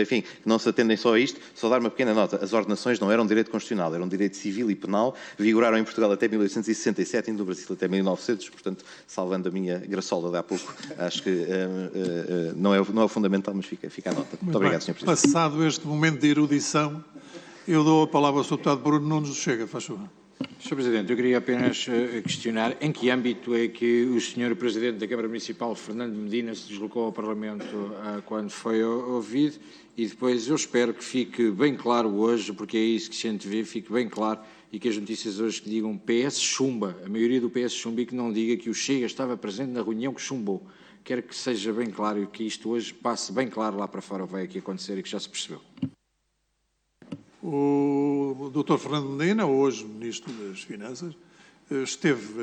enfim, que não se atendem só a isto, só dar uma pequena nota. As ordenações não eram direito constitucional, eram direito civil e penal, vigoraram em Portugal até 1867 e no Brasil até 1900, portanto, salvando a minha graçola de há pouco, acho que não é fundamental, mas fica a nota. Muito obrigado, Sr. Presidente. Passado este momento de erudição, eu dou a palavra ao Sr. Deputado Bruno Nunes do Chega, faz favor. Sr. Presidente, eu queria apenas questionar em que âmbito é que o Sr. Presidente da Câmara Municipal, Fernando Medina, se deslocou ao Parlamento quando foi ouvido e depois eu espero que fique bem claro hoje, porque é isso que se antevê, fique bem claro e que as notícias hoje que digam PS chumba, a maioria do PS chumba e que não diga que o Chega estava presente na reunião que chumbou. Quero que seja bem claro e que isto hoje passe bem claro lá para fora o que vai aqui acontecer e que já se percebeu. O Dr. Fernando Medina, hoje Ministro das Finanças, esteve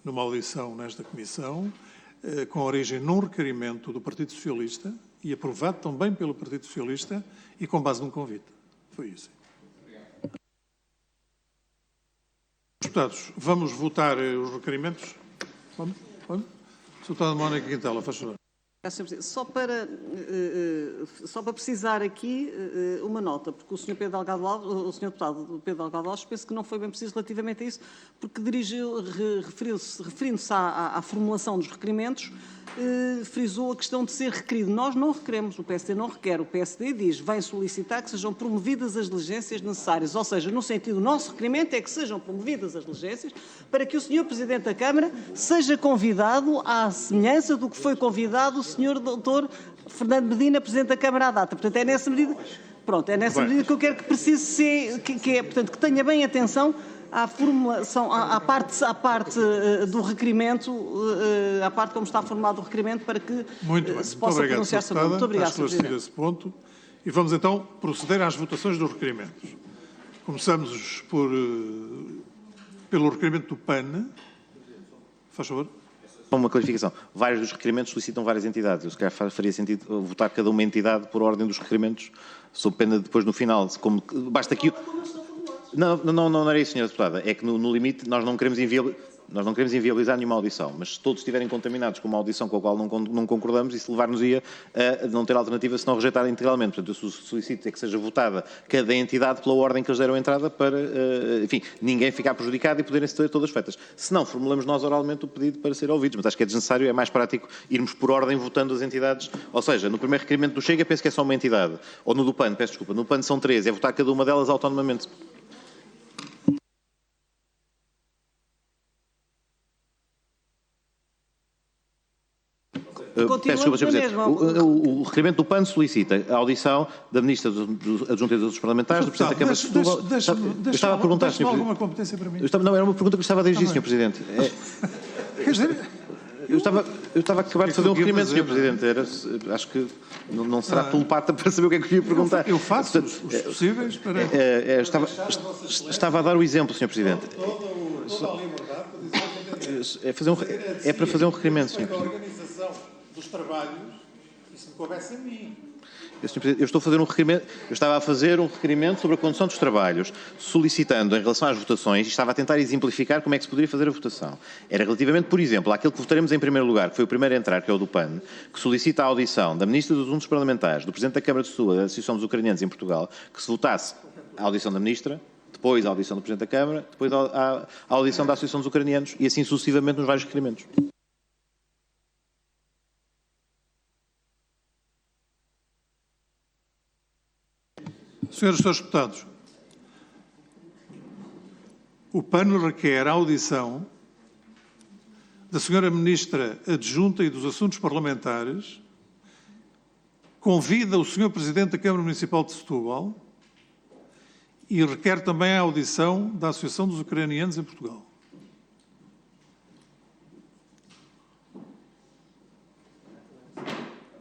numa audição nesta Comissão com origem num requerimento do Partido Socialista e aprovado também pelo Partido Socialista e com base num convite. Foi isso. Deputados, vamos votar os requerimentos? Vamos? Sr. Deputado Mónica Quintela, faz favor. Só para precisar aqui uma nota, porque o Sr. Pedro Delgado Alves, o Sr. Deputado Pedro Delgado Alves, penso que não foi bem preciso relativamente a isso, porque referindo-se à formulação dos requerimentos, frisou a questão de ser requerido. Nós não requeremos, o PSD não requer, o PSD diz, vem solicitar que sejam promovidas as diligências necessárias, ou seja, no sentido, o nosso requerimento é que sejam promovidas as diligências para que o Sr. Presidente da Câmara seja convidado à semelhança do que foi convidado o Sr. Dr. Fernando Medina, Presidente da Câmara à data. Portanto, é nessa medida, medida que eu quero que precise ser, portanto, que tenha bem atenção à formulação, à parte do requerimento, à parte como está formulado o requerimento, para que se possa pronunciar sobre ele. Muito obrigado, Sr. Presidente. Esse ponto. E vamos então proceder às votações dos requerimentos. Começamos pelo requerimento do PAN. Faz favor. uma clarificação. Vários dos requerimentos solicitam várias entidades. Eu, se calhar, faria sentido votar cada uma entidade por ordem dos requerimentos, sob pena de depois, no final, como basta aqui... Não era isso, Sra. Deputada. É que, no limite, nós não queremos inviabilizar nenhuma audição, mas se todos estiverem contaminados com uma audição com a qual não concordamos, isso levar-nos-ia a não ter alternativa se não rejeitar integralmente. Portanto, eu solicito que seja votada cada entidade pela ordem que eles deram entrada para, enfim, ninguém ficar prejudicado e poderem ser todas feitas. Se não, formulamos nós oralmente o pedido para ser ouvidos, mas acho que é desnecessário, é mais prático irmos por ordem votando as entidades. Ou seja, no primeiro requerimento do Chega, penso que é só uma entidade. Ou no do PAN, peço desculpa. No PAN são 3, é votar cada uma delas autonomamente. Peço desculpa, Sr. Presidente. O requerimento do PAN solicita a audição da Ministra Adjunta dos Parlamentares, do Presidente da Câmara de Setúbal. Eu estava a perguntar, Sr. Presidente. alguma competência para mim? Não, era uma pergunta que eu estava a dirigir, Sr. Presidente. Quer dizer... Eu estava a acabar de fazer um requerimento, Sr. Presidente. Acho que não será telepata para saber o que é que eu ia perguntar. Eu faço os possíveis para... Estava a dar o exemplo, Sr. Presidente. É para fazer um requerimento, Sr. Presidente. Dos trabalhos, isso me coubesse a mim. Eu estou a fazer um requerimento, eu estava a fazer um requerimento sobre a condução dos trabalhos, solicitando em relação às votações, e estava a tentar exemplificar como é que se poderia fazer a votação. Era relativamente, por exemplo, àquele que votaremos em primeiro lugar, que foi o primeiro a entrar, que é o do PAN, que solicita a audição da Ministra dos Assuntos Parlamentares, do Presidente da Câmara de Setúbal, da Associação dos Ucranianos em Portugal, que se votasse a audição da Ministra, depois a audição do Presidente da Câmara, depois a audição da Associação dos Ucranianos, e assim sucessivamente nos vários requerimentos. Senhores e senhores deputados, o PAN requer a audição da Sra. Ministra Adjunta e dos Assuntos Parlamentares, convida o Sr. Presidente da Câmara Municipal de Setúbal e requer também a audição da Associação dos Ucranianos em Portugal.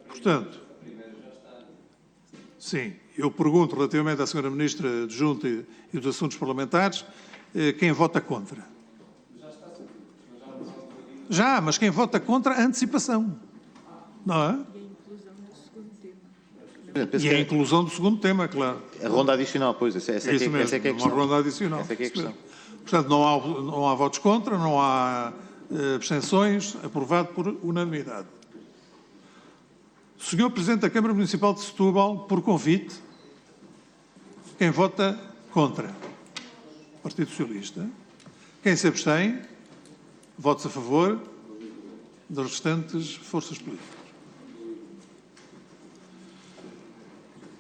Portanto, sim, eu pergunto relativamente à Sra. Ministra Adjunta e dos Assuntos Parlamentares, quem vota contra? Já, mas quem vota contra a antecipação, não é? E a inclusão do segundo tema, claro. A ronda adicional, pois, essa é que é a questão. Uma ronda adicional. Essa é que é a questão. Portanto, não há votos contra, não há abstenções, aprovado por unanimidade. Senhor Presidente da Câmara Municipal de Setúbal, por convite, quem vota contra? Partido Socialista. Quem se abstém? Votos a favor das restantes forças políticas.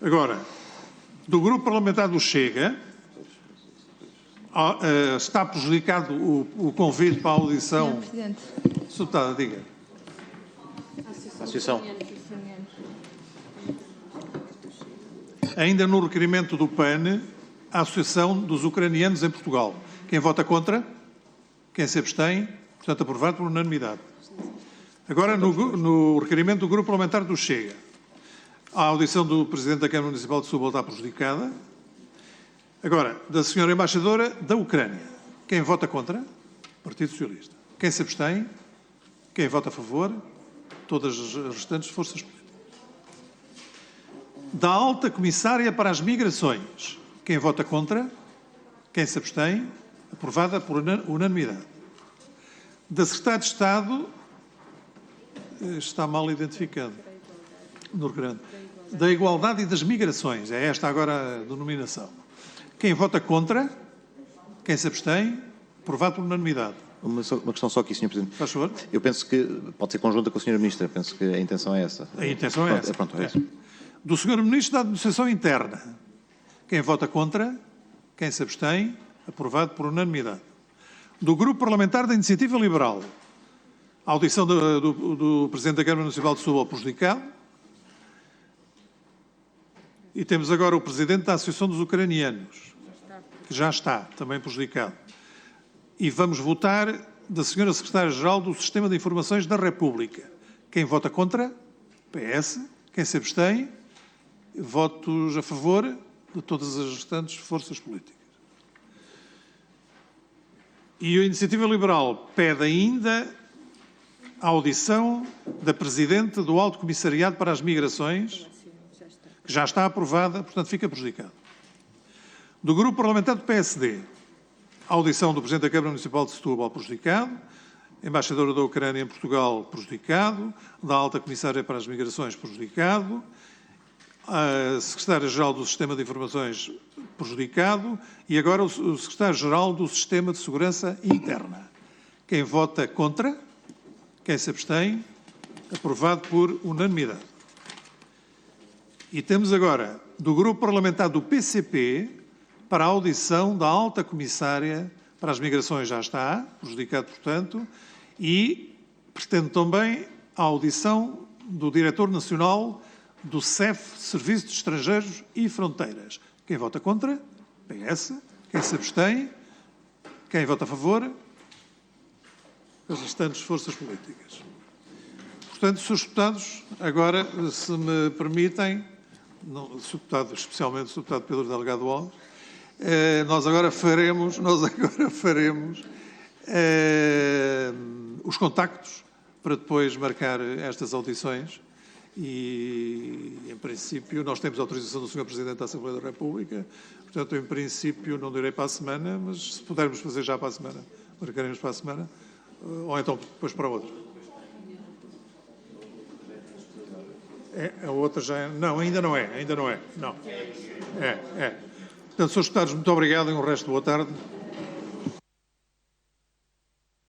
Agora, do Grupo Parlamentar do Chega, está prejudicado o convite para a audição... Senhor Deputada, diga. Associação. Ainda no requerimento do PAN, a Associação dos Ucranianos em Portugal. Quem vota contra? Quem se abstém? Portanto, aprovado por unanimidade. Agora, no requerimento do Grupo Parlamentar do Chega, a audição do Presidente da Câmara Municipal de Setúbal está prejudicada. Agora, da Senhora Embaixadora da Ucrânia. Quem vota contra? Partido Socialista. Quem se abstém? Quem vota a favor? Todas as restantes forças políticas. Da Alta Comissária para as Migrações. Quem vota contra? Quem se abstém? Aprovada por unanimidade. Da Secretária de Estado, está mal identificado no requerimento. Da Igualdade e das Migrações. É esta agora a denominação. Quem vota contra? Quem se abstém? Aprovado por unanimidade. Uma questão só aqui, Sr. Presidente. Faz favor. Eu penso que pode ser conjunta com a Sra. Ministra. Penso que a intenção é essa. A intenção é essa. Pronto, é isso. Do Sr. Ministro da Administração Interna. Quem vota contra? Quem se abstém? Aprovado por unanimidade. Do Grupo Parlamentar da Iniciativa Liberal. A audição do Presidente da Câmara Municipal de Setúbal prejudicado. E temos agora o Presidente da Associação dos Ucranianos, que já está também prejudicado. E vamos votar da Sra. Secretária-Geral do Sistema de Informações da República. Quem vota contra? PS. Quem se abstém? Votos a favor de todas as restantes forças políticas. E a Iniciativa Liberal pede ainda a audição da Presidente do Alto Comissariado para as Migrações, que já está aprovada, portanto fica prejudicado. Do Grupo Parlamentar do PSD, a audição do Presidente da Câmara Municipal de Setúbal, prejudicado. Embaixadora da Ucrânia em Portugal, prejudicado. Da Alta Comissária para as Migrações, prejudicado. A Secretária-Geral do Sistema de Informações, prejudicado. E agora o Secretário-Geral do Sistema de Segurança Interna. Quem vota contra? Quem se abstém? Aprovado por unanimidade. E temos agora, do Grupo Parlamentar do PCP, para a audição da Alta Comissária para as Migrações, já está, prejudicado, portanto, e pretendo também a audição do Diretor Nacional do CEF, Serviço de Estrangeiros e Fronteiras. Quem vota contra? PS. Quem se abstém? Quem vota a favor? As restantes forças políticas. Portanto, Srs. Deputados, agora, se me permitem, especialmente o Sr. Deputado Pedro Delgado Alves, nós agora faremos os contactos para depois marcar estas audições e, em princípio, nós temos a autorização do Sr. Presidente da Assembleia da República, portanto, em princípio, não direi para a semana, mas se pudermos fazer já para a semana, marcaremos para a semana, ou então depois para a outra. A outra já é... Não, ainda não é. Não. É. Portanto, Srs. Deputados, muito obrigado e um resto de boa tarde.